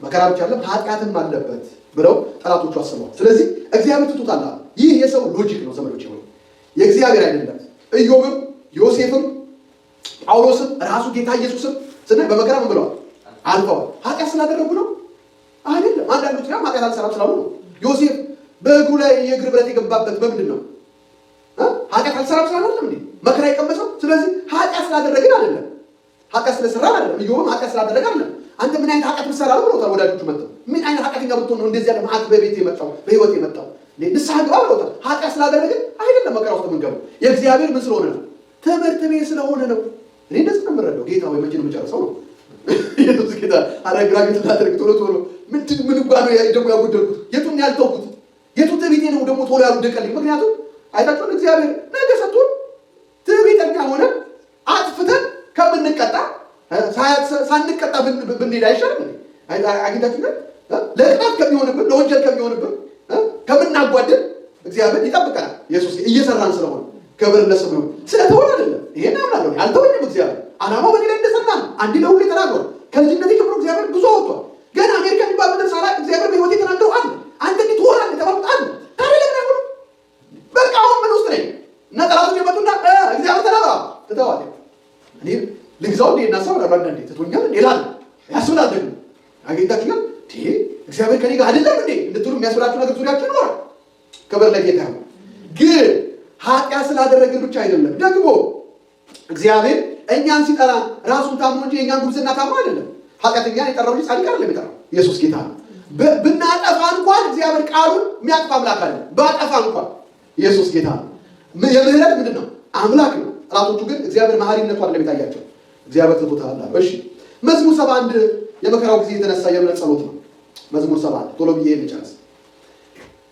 መከራ ብቻ አይደለም ኃጢአትም አለበት ብለው ጠላቶቹ አስበዋል። ስለዚህ እግዚአብሔር ትቶታል። ይህ የሰው ሎጂክ ነው ዘመዶች፣ ነው የእግዚአብሔር አይደለም። ኢዮብም ዮሴፍም ጳውሎስም ራሱ ጌታ ኢየሱስም ስናይ በመከራ ምን ብለዋል? አልፈዋል። ኃጢአት ስላደረጉ ነው አይደለም። አንዳንዶች ጋር ኃጢአት አልሰራም ስላሉ ነው። ዮሴፍ በእግሩ ላይ የእግር ብረት የገባበት በምንድን ነው? ኃጢአት አልሰራም ስላሉ አይደለም እንዴ መከራ የቀመሰው? ስለዚህ ኃጢአት ስላደረግን አይደለም፣ ኃጢአት ስለሰራን አይደለም። ኢዮብም ኃጢአት ስላደረገ አይደለም። አንተ ምን አይነት ኃጢአት ብትሰራ ነው ብለውታል ወዳጆቹ መጥተው። ምን አይነት ኃጢአተኛ ብትሆን ነው እንደዚህ ያለ መዓት በቤት የመጣው በህይወት የመጣው? ንስሐ ግባ ብለውታል። ኃጢአት ስላደረግን አይደለም መከራ ውስጥ የምንገባው። የእግዚአብሔር ምን ስለሆነ ነው? ትምህርት ቤት ስለሆነ ነው። እኔ እንደዚህ ነው የምረዳው። ጌታ ወይ መቼ ነው የምጨርሰው ነው ኢየሱስ ጌታ አረግራጅት ላደርግ ቶሎ ቶሎ ምን እንኳን ነው ደግሞ ያጎደልኩት? የቱን ያልተውኩት? የቱ ትዕቢቴ ነው ደግሞ ቶሎ ያልወደቀልኝ? ምክንያቱም አይታችሁን እግዚአብሔር ነገ ሰጥቶን ትዕቢተኛ ሆነ አጥፍተን ከምንቀጣ ሳንቀጣ ብንሄድ አይሻልም? አግኝታችሁ ለቅጣት ከሚሆንብን ለወንጀል ከሚሆንብን ከምናጓደል እግዚአብሔር ይጠብቀናል። ኢየሱስ እየሰራን ስለሆነ ክብር ለስሙ ነው። ስለተወን አይደለም። ይሄን አምናለሁ። አልተወኝም። እግዚአብሔር ዓላማው በእኔ ላይ እንደሰራ ነው። አንዴ ለሁሉ ተናግሯል። ከልጅነቴ ጀምሮ እግዚአብሔር ብዙ አውጥቷል። ገና አሜሪካ የሚባል ምድር ሳላ እግዚአብሔር በህይወቴ ተናግረው አለ። አንተ እንዴት ትሆናለህ የተባሉት አለ። ታዲያ ለምን አይሆንም? በቃ አሁን ምን ውስጥ ነኝ እና ጠላቶች የመጡና እግዚአብሔር ተናግራ ትተዋል። እኔ ልግዛው እንዴ እናሰው ለባንዳ እንዴ ትቶኛል እንዴ ይላል ያስብላል። ደግሞ አገኝታችሁኛል እግዚአብሔር ከኔ ጋር አይደለም እንዴ እንድትሉ የሚያስብላችሁ ነገር ዙሪያችሁ ይኖራል። ክብር ለጌታ ነው። ግን ኃጢአት ስላደረግን ብቻ አይደለም። ደግሞ እግዚአብሔር እኛን ሲጠራ ራሱን ታምኖ እንጂ የእኛን ጉብዝና ታምኖ አይደለም። ኃጢአተኛን የጠራው እንጂ ጻድቅ አይደለም የጠራው። ኢየሱስ ጌታ ነው። ብናጠፋ እንኳን እግዚአብሔር ቃሉን የሚያጥፋ አምላክ አለ። ባጠፋ እንኳን ኢየሱስ ጌታ ነው። የምህረት ምንድን ነው? አምላክ ነው። ጠላቶቹ ግን እግዚአብሔር መሐሪነቱ አይደለም የታያቸው። እግዚአብሔር ትቶታል። እሺ መዝሙር 71 የመከራው ጊዜ የተነሳ የእምነት ጸሎት ነው። መዝሙር 71 ቶሎ ብዬ ልጨርስ።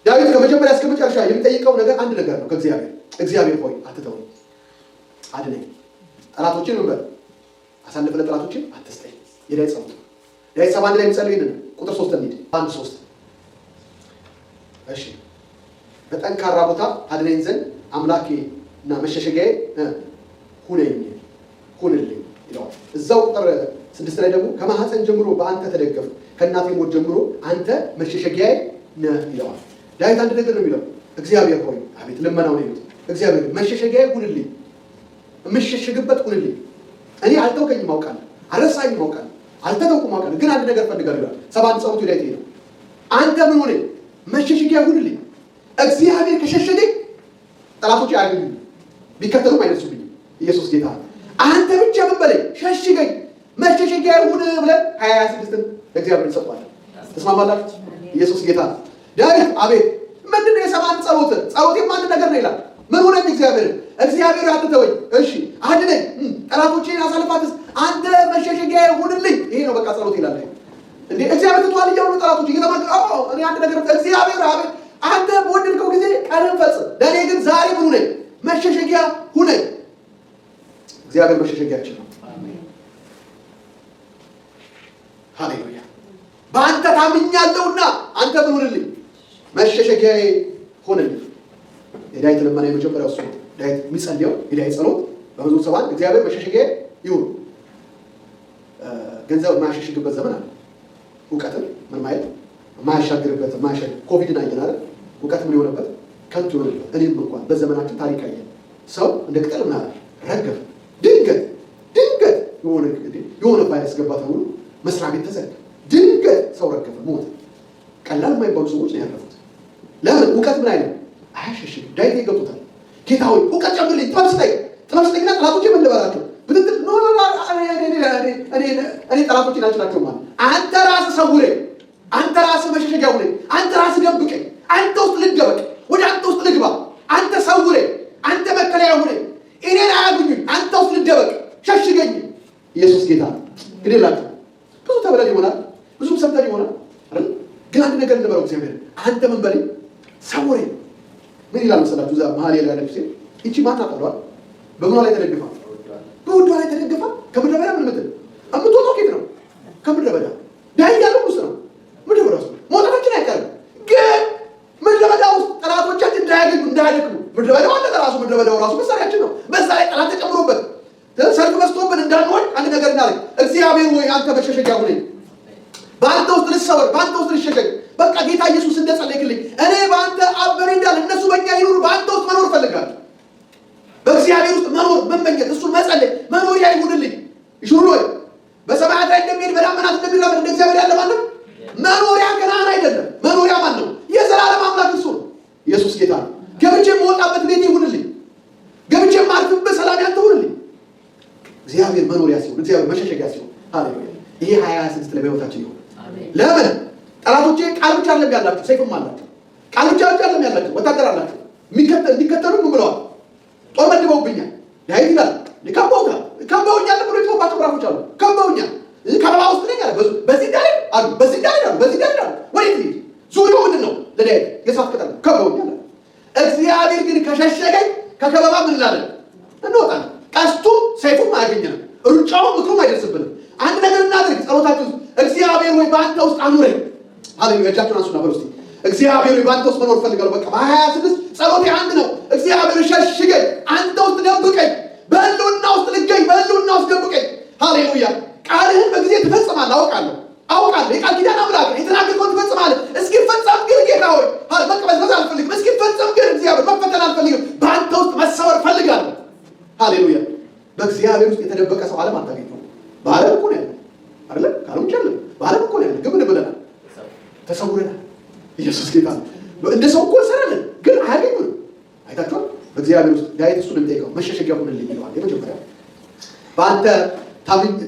ዳዊት ከመጀመሪያ እስከ መጨረሻ የሚጠይቀው ነገር አንድ ነገር ነው ከእግዚአብሔር። እግዚአብሔር ሆይ አትተውኝ፣ አድነኝ፣ ጠላቶችን ምን በል አሳልፈህ ለጠላቶችን አትስጠኝ። የዳዊት ጸሎት ነው። ዳዊት 71 ላይ የሚጸልየው ይሄንን ቁጥር 3 እንሂድ። 1:3 እሺ በጠንካራ ቦታ አድነኝ ዘንድ አምላኬ እና መሸሸጊያዬ ሁንልኝ ይለዋል። እዛው ቁጥር 6 ላይ ደግሞ ከማህፀን ጀምሮ በአንተ ተደገፍ፣ ከእናቴ ሞት ጀምሮ አንተ መሸሸጊያዬ ነህ ይለዋል። ዳዊት አንድ ነገር ነው የሚለው፣ እግዚአብሔር ሆይ አቤት ልመናው ነው። እግዚአብሔር መሸሸጊያዬ ሁንልኝ፣ የምሸሸግበት ሁንልኝ። እኔ አልተውከኝም አውቃለሁ፣ አልረሳኝም አውቃለሁ፣ አልተተውኩም አውቃለሁ፣ ግን አንድ ነገር ፈልጋለሁ ይላል። 7 ጸሎቱ ላይ ነው አንተ ምን ሆነ መሸሸጊያ ሁንልኝ። እግዚአብሔር ከሸሸገኝ ጠላቶቼ አያገኙኝ፣ ቢከተሉም አይነሱብኝም። ኢየሱስ ጌታ አንተ ብቻ ምን በለኝ ሸሽገኝ፣ መሸሸጊያ ሁን ብለን 26ን ለእግዚአብሔር እንሰጣለን። ተስማማላችሁ? ኢየሱስ ጌታ ዳዊት አቤት ምንድነው የሰማን ጸሎት? ጸሎቴም አንድ ነገር ነው ይላል። ምን ሆነኝ እግዚአብሔር አትተወኝ፣ እሺ አድነኝ፣ ጠላቶቼን አሳልፋትስ አንተ መሸሸጊያ ሁንልኝ። ይሄ ነው በቃ ጸሎት ይላል። እንዴ እግዚአብሔር ትቷል እያሉ ጠላቶች እየተማከሩ እኔ አንድ ነገር እግዚአብሔር አቤት አንተ በወደድከው ጊዜ ቃልን ፈጽም፣ ለእኔ ግን ዛሬ ምን ሁነኝ መሸሸጊያ ሁነኝ። እግዚአብሔር መሸሸጊያችን ነው። ሃሌሉያ። በአንተ ታምኛለሁና አንተ ምን ሁንልኝ መሸሸጊያዬ ሁንልኝ። የዳዊት ልመና የመጀመሪያው እሱ ነው። ዳዊት የሚጸልየው የዳዊት ጸሎት በመዝሙር 7 እግዚአብሔር መሸሸጊያዬ ይሁን። ገንዘብ የማያሸሽግበት ዘመን አለ። እውቀትን ምን ማለት የማያሻግርበት የማያሸግ ኮቪድን አየን አይደል? እውቀት ምን የሆነበት ከንቱ የሆነበት። እኔም እንኳን በዘመናችን ታሪክ አየን። ሰው እንደ ቅጠል ምን አለ ረገፈ። ድንገት የሆነ ቫይረስ ገባ ተብሎ መስሪያ ቤት ተዘጋ። ድንገት ሰው ረገፈ፣ ሞተ። ቀላል የማይባሉ ሰዎች ነው ያረፉት። ለምን? እውቀት ምን አይነት አያሸሽግም። ዳዊት ይገጡታል። ጌታ ሆይ እውቀት ጨምርልኝ፣ ጥበብ ስጠኝና ጠላቶቼ ምን ልበላቸው? ብትንትን እኔ ጠላቶቼ ናቸው ማለት አንተ ራስህ ሰውረኝ፣ አንተ ራስህ መሸሸጊያ ሁነኝ፣ አንተ ራስህ ደብቀኝ፣ አንተ ውስጥ ልደበቅ፣ ወደ አንተ ውስጥ ልግባ፣ አንተ ሰውረኝ፣ አንተ መከለያ ሁነኝ፣ እኔን አያጉኝ፣ አንተ ውስጥ ልደበቅ፣ ሸሽገኝ። ኢየሱስ ጌታ ነው። እንግዲህ ላችሁ ብዙ ተብለን ይሆናል፣ ብዙም ሰምተን ይሆናል አይደል? ግን አንድ ነገር እንበለው እግዚአብሔር አንተ ምን በለኝ ሰውረኝ። ምን ይላል መሰላችሁ? እዛ መሀል ያለች ሴት እቺ ማን ታውቃለህ? በምኗ ላይ ተደግፋ? በውዷ ላይ ተደግፋ ከምድረ በዳ ምን ምትል የምትወጣው ኬት ነው? ከምድረ በዳ ዳይ ያለው ውስጥ ነው። ምድረ በዳ ውስጥ መውጣታችን አይቀርም። ግን ምድረ በዳ ውስጥ ጠላቶቻችን እንዳያገኙ እንዳያደክሙ ምድረ በዳው አለ ራሱ ምድረ በዳው ራሱ መሳሪያችን ነው። በዛ ላይ ጠላት ተጨምሮበት ሰልፍ በዝቶብን እንዳንወድቅ አንድ ነገር እናደርግ። እግዚአብሔር ወይ አንተ መሸሸጊያ ሁነኝ፣ በአንተ ውስጥ ልሰወር፣ በአንተ ውስጥ ልሸሸግ። በቃ ጌታ ኢየሱስ እንደጸለይክልኝ እኔ በአንተ አበሬ እንዳለ እነሱ በእኛ ይኑሩ፣ በአንተ ውስጥ መኖር እፈልጋለሁ። በእግዚአብሔር ውስጥ መኖር መመኘት፣ እሱ መጸለይ፣ መኖሪያ ይሁንልኝ። ይሽሩል ወይ በሰማያት ላይ እንደሚሄድ በዳመናት እንደሚራመድ እንደ እግዚአብሔር ያለ ማንም መኖሪያ ከነዓን አይደለም። መኖሪያ ማን ነው? የዘላለም አምላክ እሱ ነው። ኢየሱስ ጌታ ነው። ገብቼ የምወጣበት ቤት ይሁንልኝ፣ ገብቼ የማርፍበት ሰላም ያንተ ይሁንልኝ። እግዚአብሔር መኖሪያ ሲሆን፣ እግዚአብሔር መሸሸጊያ ሲሆን፣ ሃሌሉያ። ይሄ 26 ለህይወታችን ይሁን። ለምን ጠላቶቼ ቃል ብቻ አይደለም ያላችሁ፣ ሰይፍም አላችሁ። ቃል ብቻ አይደለም ያላችሁ፣ ወታደር አላችሁ። እንዲከተሉ ምን ብለዋል? ጦር መድበውብኛል። ዳዊት ይላል ከበውኛል፣ ከበውኛል ብሎ የተወባቸው ብራፎች አሉ። ከበውኛል፣ ከበባ ውስጥ ነኝ አለ። በዚህ ዳይ አሉ፣ በዚህ ዳይ አሉ፣ በዚህ ዳይ አሉ። ወዴት ልሂድ? ዙሪያው ምንድን ነው? ለዳዊት የእሳት ቅጠል ከበውኛል። እግዚአብሔር ግን ከሸሸገኝ ከከበባ ምን እንላለን? እንወጣለን። ቀስቱም ሰይፉም አያገኘንም፣ ሩጫውም ምክሩም አይደርስብንም። አንድ ነገር እናድርግ። ጸሎታችሁ እግዚአብሔር ወይ በአንተ ውስጥ አኑረኝ። ሃሌሉያ። እጃችሁን አንሱና በሉ እስቲ እግዚአብሔር ወይ በአንተ ውስጥ መኖር እፈልጋለሁ። በቃ በ26 ጸሎቴ አንድ ነው። እግዚአብሔር ሸሽገኝ፣ አንተ ውስጥ ደብቀኝ፣ በህልውና ውስጥ ልገኝ፣ በህልውና ውስጥ ደብቀኝ። ሃሌሉያ። ቃልህን በጊዜ ትፈጽማለህ። አውቃለሁ። የቃል ኪዳን አምላክ የተናገርከውን ትፈጽማለህ። እስኪፈጸም ግን ጌታ ሆይ መቅበዝበዝ አልፈልግም። እስኪፈጸም ግን እግዚአብሔር መፈተን አልፈልግም። በአንተ ውስጥ መሰወር እፈልጋለሁ። ሃሌሉያ። በእግዚአብሔር ውስጥ የተደበቀ ሰው ዓለም አታገኘው። በዓለም እኮ ነው ያለው አይደለ? ካሉም ቻለን በዓለም እኮ ነው ያለው። ግን ምን ብለናል? ተሰውረናል። ኢየሱስ ጌታ ነው። እንደ ሰው እኮ እንሰራለን፣ ግን አያገኙንም። አይታችኋል። በእግዚአብሔር ውስጥ ዳዊት እሱን የሚጠይቀው መሸሸጊያ ሁንልኝ ይለዋል። የመጀመሪያ በአንተ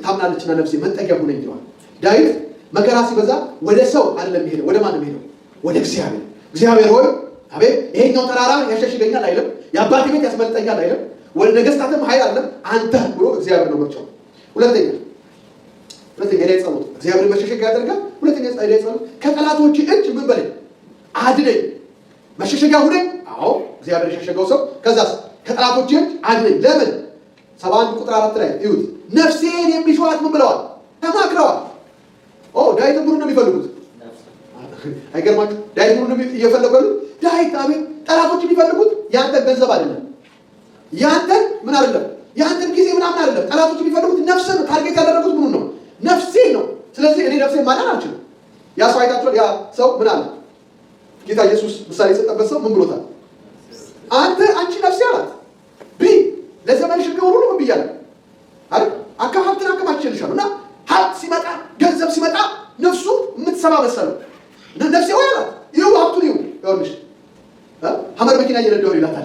ታምናለችና ነፍሴ መጠጊያ ሁነኝ ይለዋል። ዳዊት መከራ ሲበዛ ወደ ሰው አይደለም የሚሄደው። ወደ ማን ነው የሚሄደው? ወደ እግዚአብሔር። እግዚአብሔር ሆይ አቤት ይሄኛው ተራራ ያሸሽገኛል አይልም። የአባቴ ቤት ያስመልጠኛል አይልም። ወደ ነገስታትም ኃይል አይደለም፣ አንተ ብሎ እግዚአብሔር ነው ምርጫው። ሁለተኛ የዳዊት ጸሎት እግዚአብሔር መሸሸጊያ ያደርጋል። ሁለተኛ የዳዊት ጸሎት ከጠላቶች እጅ ምን በለኝ አድነኝ፣ መሸሸጊያ ሁነኝ። አዎ እግዚአብሔር የሸሸገው ሰው ከዛስ ከጠላቶች እጅ አድነኝ። ለምን 71 ቁጥር 4 ላይ ይሁት ነፍሴን የሚሸዋት ምን ብለዋል? ተማክረዋል። ዳዊት ምኑን ነው የሚፈልጉት? አይገርማችሁ? ዳዊት ምኑን ነው እየፈለጉ ያሉት? ዳዊት አቤት ጠላቶች የሚፈልጉት ያንተን ገንዘብ አይደለም፣ ያንተን ምን አይደለም፣ ያንተን ጊዜ ምናምን አይደለም። ጠላቶች የሚፈልጉት ነፍስን ነው። ታርጌት ያደረጉት ምኑን ነው? ነፍሴን ነው። ስለዚህ እኔ ነፍሴን ማዳን አልችልም። ያ ሰው አይታችኋል? ያ ሰው ምን አለ? ጌታ ኢየሱስ ምሳሌ የሰጠበት ሰው ምን ብሎታል? አንቺ ነፍሴ አላት ለዘመን ሽገ ሁሉ ምን ብያለሁ አይደል? ሀብትን አከማችልሻለሁ እና ሀብት ሲመጣ ገንዘብ ሲመጣ ነፍሱ የምትሰማ መሰለው። ነፍሴ ወይ አላት ይኸው ሀብቱን ይኸውልሽ ሀመር መኪና እየነዳሁ ይላታል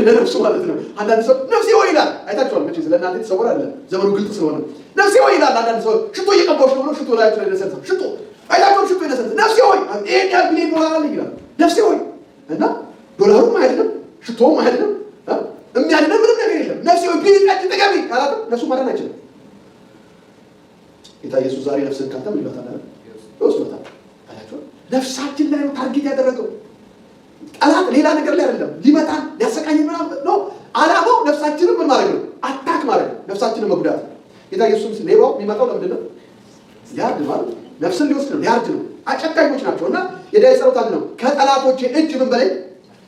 ለነፍሱ ማለት ነው። አንዳንድ ሰው ነፍሴ ወይ ይላል። አይታችኋል መቼ ስለ እናንተ ተሰወር አለ ዘመኑ ግልጽ ስለሆነ ነፍሴ ወይ ይላል። አንዳንድ ሰው ሽቶ እየቀባዎች ነው ብሎ ሽቶ ላይ ተነሰተ ሽቶ አይታችኋል ሽቶ ይነሰተ ነፍሴ ወይ ይሄን ያህል ቢሊዮን ዶላር አለ ይላል። ነፍሴ ወይ እና ዶላሩም አይደለም ሽቶውም አይደለም የሚያድነን ምንም ነገር የለም። ነፍሴ ወይ ቢሊጣጭ ተገቢ ካላተ ነፍሱ ማዳን አይችልም። ጌታ ኢየሱስ ዛሬ ነፍስን ካንተ ምን ይላታል? ይወስዳታል። አይታችኋል። ነፍሳችን ላይ ነው ታርጌት ያደረገው። ጠላት ሌላ ነገር ላይ አይደለም። ሊመታን ሊያሰቃኝ ነው ዓላማው። ነፍሳችንን ምን ማድረግ ነው? አታክ ማድረግ ነው። ነፍሳችንን መጉዳት። ጌታ ኢየሱስ ሌባው የሚመጣው ለምንድን ነው? ሊያርድ ማለት ነፍስን ሊወስድ ነው፣ ሊያርድ ነው። አጨካኞች ናቸው። እና የዳዊት ጸሎት አንድ ነው። ከጠላቶቼ እጅ ምን በለኝ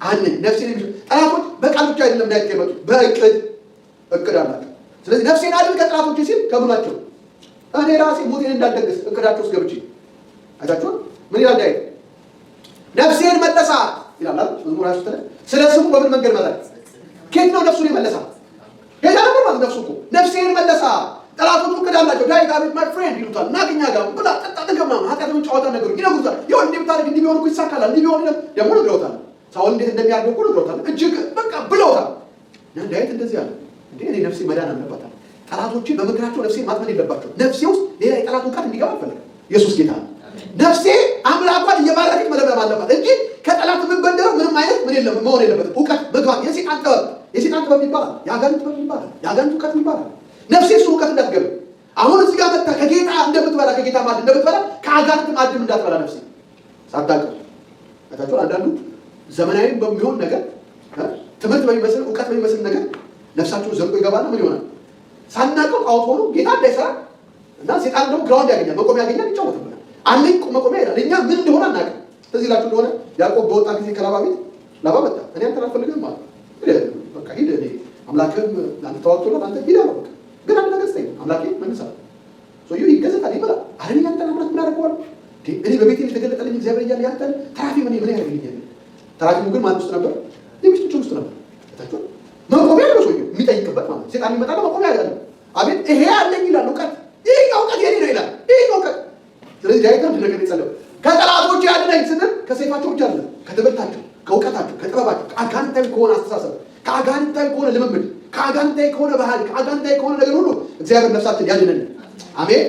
አድነኝ። ነፍሴን ጠላቶች በቃል ብቻ አይደለም ዳዊት የመጡት በእቅድ አላቸው። ስለዚህ ነፍሴን አድን ከጠላቶቼ ሲል ከብሏቸው እኔ ራሴ ሞቴን እንዳልደግስ እቅዳቸው ውስጥ ገብቼ አይታችኋል። ምን ይላል ዳዊት? ነፍሴን መለሳት ይላል መዝሙር 23 ስለ ስሙ በምን መንገድ መጣች? ከየት ነው ነፍሱን የመለሳት? ሄዳ ነበር ማለት ነፍሱ እኮ ነፍሴን መለሳት። ጠላቶቹ እቅድ አላቸው። ዳዊት አቤት ማይ ፍሬንድ ይሉታል። ናግኛ ጋር ብላ ጠጣ ተገማ ኃጢአትን ጨዋታ ነገሩ ይነግሩታል። ይሁን እንዲህ ብታደርግ እንዲህ ቢሆን እኮ ይሳካላል፣ እንዲህ ቢሆን ደግሞ ነግረውታል። ሳውል እንዴት እንደሚያደርገው እኮ ነግረውታል። እጅግ በቃ ብለውታል። እና ዳዊት እንደዚህ አለ እንዴ እኔ ነፍሴ መዳን አለባታል። ጠላቶችን በምክራቸው ነፍሴን ማጥመድ የለባቸው። ነፍሴ ውስጥ ሌላ የጠላት እውቀት እንዲገባ አልፈልግም። ኢየሱስ ጌታ ነው። ነፍሴ አምላኳን እየባረከች መለምለም አለባት እንጂ ከጠላት የምንበደረው ምንም አይነት ምን የለም መሆን የለበትም። እውቀት ምግባር የሴጣን ጥበብ ይባላል፣ የአጋንንት ጥበብ ይባላል፣ የአጋንንት እውቀት ይባላል። ነፍሴ እሱ እውቀት እንዳትገባ። አሁን እዚህ ጋር መጣ ከጌታ እንደምትበላ ከጌታ ማዕድ እንደምትበላ ከአጋንንት ማዕድም እንዳትበላ ነፍሴ ሳታውቅ። ታውቃላችሁ አንዳንዱ ዘመናዊ በሚሆን ነገር ትምህርት በሚመስል እውቀት በሚመስል ነገር ነፍሳቸውን ዘልቆ ይገባና ምን ይሆናል ሳናውቀው ጣዖት ሆኖ ጌታ እንዳይሰራ እና ሴጣን ደግሞ ግራውንድ ያገኛል፣ መቆሚያ ያገኛል፣ ይጫወትብናል። አለኝ መቆሚያ ይላል። እኛ ምን እንደሆነ አናውቅም። ስለዚህ ላችሁ እንደሆነ ያዕቆብ በወጣ ጊዜ ከላባ ቤት ላባ መጣ። እኔ አንተን አልፈልግም ማለት በቃ ሂድ፣ እኔ አምላክህም ለአንተ ተዋግቶላል፣ አንተ ሂድ አለው። በቃ ግን አንድ ነገር ስጠኝ፣ አምላኬ መልሳል። ሰውዬው ይገዘታል፣ ይበላል። አረ ያንተን አምላክ ምን አደርገዋለሁ? እኔ በቤቴ የተገለጠልኝ እግዚአብሔር እያለ ያንተን ተራፊ ምን ያደርግልኛል? ተራፊሙ ግን ማን ውስጥ ነበር? የሚስቶች ውስጥ ነበር። ታቸው መቆሚያ ያለው ሰውዬው የሚጠይቅበት ማለት ሴጣን ይመጣና መቆሚያ ያለው አቤት ይሄ ያለኝ ይላል። እውቀት ይሄ እውቀት የኔ ነው ይላል። ይሄ እውቀት ስለዚህ ዳዊት ነገር ይጸልይ ከጠላቶች ያድነኝ ስንል ከሰይፋቸው ብቻ አይደለም፣ ከትምህርታቸው፣ ከእውቀታቸው፣ ከጥበባቸው፣ ከአጋንንታዊ ከሆነ አስተሳሰብ፣ ከአጋንንታዊ ከሆነ ልምምድ፣ ከአጋንንታዊ ከሆነ ባህል፣ ከአጋንንታዊ ከሆነ ነገር ሁሉ እግዚአብሔር ነፍሳችን ያድነን። አሜን።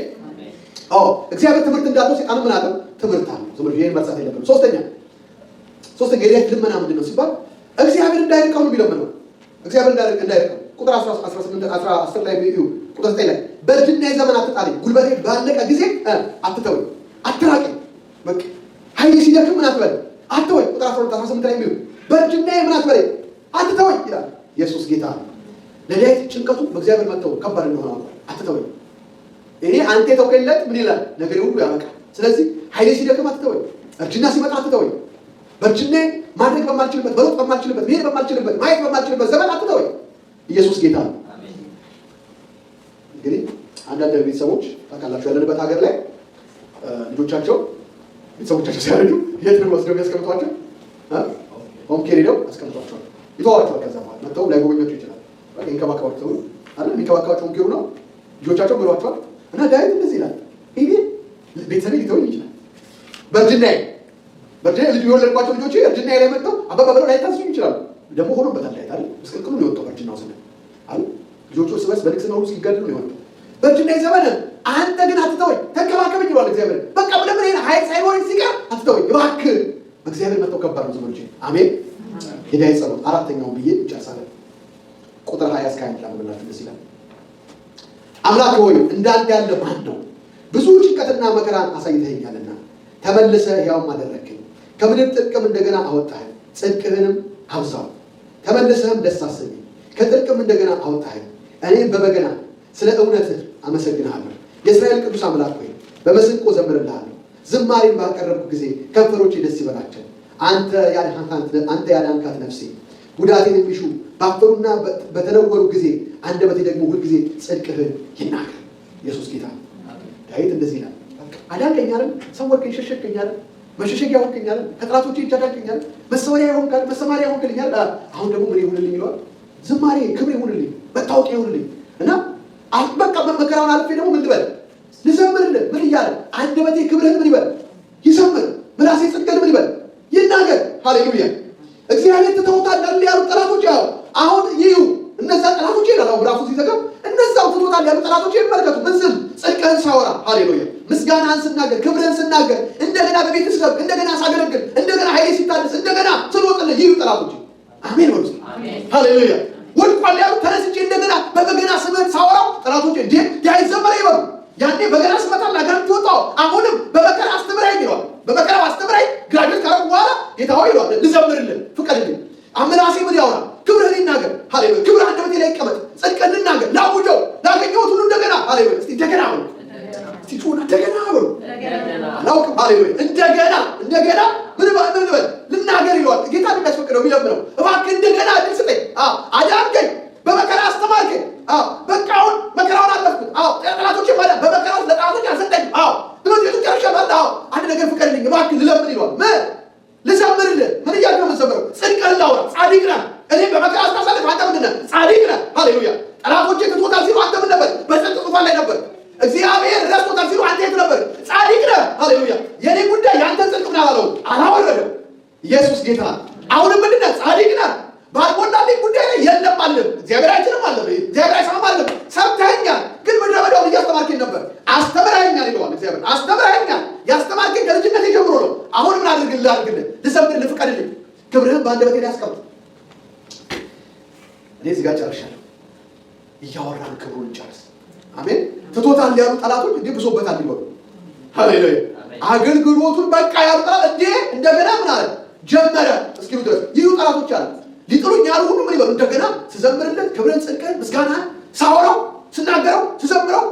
እግዚአብሔር ትምህርት እንዳለው ሴጣን ምን አለው? ትምህርት አለው። ዝም ብሎ ይሄን መርሳት የለብንም። ሶስተኛ የዳዊት ልመና ምንድን ነው ሲባል እግዚአብሔር እንዳይርቀው ነው የሚለምነው። እግዚአብሔር እንዳይርቀው ቁጥር 10 ላይ ቢዩ ቁጥር 9 ላይ በእርጅናዬ ዘመን አትጣለኝ፣ ጉልበቴ ባለቀ ጊዜ አትተወኝ፣ አትራቀኝ። በቃ ኃይሌ ሲደክም ምን አትበለኝ፣ አትተወኝ። ቁጥር 18 ላይ ቢዩ በእርጅናዬ ምን አትበለኝ፣ አትተወኝ ይላል። ኢየሱስ ጌታ ነው። ለዳዊት ጭንቀቱ በእግዚአብሔር መተው ከባድ እንደሆነ አትተወኝ፣ እኔ አንተ የተውከለት ምን ይላል ነገር ሁሉ ያበቃል። ስለዚህ ኃይሌ ሲደክም አትተወኝ፣ እርጅና ሲመጣ አትተወኝ፣ በእርጅናዬ ማድረግ በማልችልበት፣ መሮጥ በማልችልበት፣ መሄድ በማልችልበት፣ ማየት በማልችልበት ዘመን አትተወኝ። ኢየሱስ ጌታ ነው። እንግዲህ አንዳንድ ቤተሰቦች ታውቃላችሁ ያለንበት ሀገር ላይ ቤተሰቦቻቸው ሲያረጁ የት ነው ወስደው የሚያስቀምጧቸው? ሆም ኬር ሄደው ያስቀምጧቸዋል፣ ይተዋቸዋል። ከዛ በኋላ መጥተው ላይጎበኛቸው ይችላል። ይንከባከባቸው አይደል? የሚንከባከባቸው ሆም ኬሩ ነው። ልጆቻቸው ምሯቸዋል። እና ዳዊት እንደዚህ ይላል፣ ይሄ ቤተሰቤ ሊተወኝ ይችላል በእርጅናዬ ልጅ የወለድኳቸው ልጆች እርጅናዬ ላይ መጥተው አባባ ብለው ላይታስሱኝ ይችላሉ። ደግሞ ሆኖበታል ዳዊት አይደል? ምስቅልቅሉ ነው የወጣው እርጅናው ስለ አይደል? ልጆቹ እርስ በርስ በንግስና ሁሉ ሲጋደሉ ነው የወጣው። በእርጅናዬ ዘመን አንተ ግን አትተወኝ፣ ተንከባከበኝ ይሏል እግዚአብሔር። በቃ ምንም ይሄን ኃይል ሳይኖረኝ ሲቀር አትተወኝ እባክህ። በእግዚአብሔር መጥተው ከባድ ነው ዘመኖቼ። አሜን። የዳዊት ጸሎት አራተኛውን ብዬ እንጨርሳለን። ቁጥር 20 እስከ 21 ላምብላችሁ ደስ ይላል። አምላክ ሆይ እንዳንተ ያለ ማን ነው? ብዙ ጭንቀትና መከራን አሳይተኸኛልና ተመልሰህ ሕያውም አደረግኸኝ። ከምድር ጥልቅም እንደገና አወጣኸኝ፣ ጽድቅህንም አብዛው። ተመልሰህም ደስ አሰኘኝ፣ ከጥልቅም እንደገና አወጣኸኝ። እኔም በበገና ስለ እውነትህ አመሰግንሃለሁ። የእስራኤል ቅዱስ አምላክ ሆይ በመሰንቆ ዘምርልሃለሁ። ዝማሬን ባቀረብኩ ጊዜ ከንፈሮቼ ደስ ይበላቸው። አንተ ያዳንካት ነፍሴ ጉዳቴን የሚሹ ባፈሩና በተነወሩ ጊዜ አንደበቴ ደግሞ ሁልጊዜ ጽድቅህን ይናገር። ኢየሱስ ጌታ። ዳዊት እንደዚህ ይላል፣ አዳንከኝ አይደል? ሰወርከኝ፣ ሸሸከኝ አይደል? መሸሸጊያ ሆንከኝ አይደል? ከጠላቶቼ እጃዳንከኝ አይደል? መሰማሪያ ሆንክልኝ አይደል? አሁን ደግሞ ምን ይሁንልኝ ይለዋል? ዝማሬ ክብር ይሁንልኝ፣ መታወቂያ ይሁንልኝ እና በቃ መከራውን አልፌ ደግሞ ምን ልበል? ልዘምርልህ። ምን እያለ አንደበቴ ክብርህን ምን ይበል? ይዘምር። ምላሴ ጽድቅህን ምን ይበል? ይናገር። ሃሌሉያ። እግዚአብሔር ትተውታል ያሉ ጠላቶች ያው አሁን ይዩ እነዛ ጠላቶች ይላል። አሁን ራሱ ሲዘጋው እነዛው ትተውታል ያሉ ጠላቶች ይመለከቱ። ምን ስል ጽድቅህን ሳወራ፣ ሃሌሉያ፣ ምስጋናህን ስናገር፣ ክብርህን ስናገር፣ እንደገና በቤት ስገብ፣ እንደገና ሳገለግል፣ እንደገና ኃይሌ ሲታደስ፣ እንደገና ስሮጥልህ ይዩ ጠላቶች። አሜን ወርስ ሃሌሉያ። ወድቋል ያሉ ተነስቼ እንደገና በበገና ስምህን ሳወራው ጠላቶች እንዴ ያይዘመረ ይበሉ። ያኔ በገና ስመጣና ጋር ትወጣው አሁንም በመከራ አስተምራኝ ይለዋል። በመከራው አስተምራኝ ግራጁዌት ካረጉ በኋላ ጌታ ሆይ ይለዋል፣ ልዘምርልህ ፍቀድልኝ። አምላሴ ምን ያወራ? ክብርህን ይናገር። ሃሌሉያ። ክብር አንደበቴ ላይ ይቀመጥ። ጽድቅህን ልናገር፣ ላውጀው፣ ላገኘሁት ሁሉ እንደገና። ሃሌሉያ። እስቲ እንደገና በሉ፣ እስቲ ጮና እንደገና በሉ። አላውቅም። ሃሌሉያ። እንደገና ምን በል ልናገር ይለዋል። ጌታ የሚያስፈቅደው የሚለምነው እባክህ እንደገና እድል ስጠኝ። አዳንከኝ፣ በመከራ አስተማርከኝ። በቃ አሁን መከራውን አለፍኩት። ጠላቶቼ ማለት በመከራው ለጠላቶች አልሰጠኝም። ስለዚህ ጨርሻለሁ። አንድ ነገር ፍቀድልኝ እባክህ ልለምን ይለዋል። ምን ልዘምርልህ? ምን እያልክ ነው የምትዘምረው? ጽድቅህን ላውራ። ጻድቅ ነህ። እኔ በመከራ አስታሳለፍ፣ አንተ ምንድን ነህ? ጻድቅ ነህ። ሃሌሉያ። ጠላቶቼ ትቶታል ሲሉ አንተ ምን ነበር? በጽድቅ ዙፋን ላይ ነበር። እግዚአብሔር ረስቶታል ሲሉ አንተ የት ነበር? ጻድቅ ነህ። ሃሌሉያ። የኔ ጉዳይ ያንተን ጽድቅ ምን አላለው? አላወረደም። ኢየሱስ ጌታ። አሁንም ምንድን ነህ? ጻድቅ ነህ። ባልሞላልኝ ጉዳይ ላይ የለም አለ። እግዚአብሔር አይችልም አለ። እግዚአብሔር አይሰማም አለ። ሰምተኸኛል፣ ግን ምድረ በዳውን እያስተማርከኝ ነበር። አስተምረኸኛል ይለዋል እግዚአብሔር። አስተምረኸኛል። ያስተማርከኝ ከልጅነቴ ጀምሮ ነው። አሁን ምን አድርግልህ? ልዘምርልህ፣ ፍቀድልኝ። ክብርህን በአንደበቴ ላይ አስቀምጥ። እኔ እዚህ ጋር ጨርሻለሁ። እያወራን ክብሩን ጨርስ። አሜን። ትቶታል ያሉ ጠላቶች እንዲህ ብሶበታል ይበሉ። ሃሌሉያ። አገልግሎቱን በቃ ያሉ ጠላት እንዴ እንደገና ምን አለ ጀመረ እስኪሉ ድረስ ይሉ ጠላቶች አሉ። ሊጥሉኝ ያሉ ሁሉ ምን ይበሉ? እንደገና ስዘምርለት ክብርን፣ ጽድቅን፣ ምስጋና ሳወራው፣ ስናገረው፣ ስዘምረው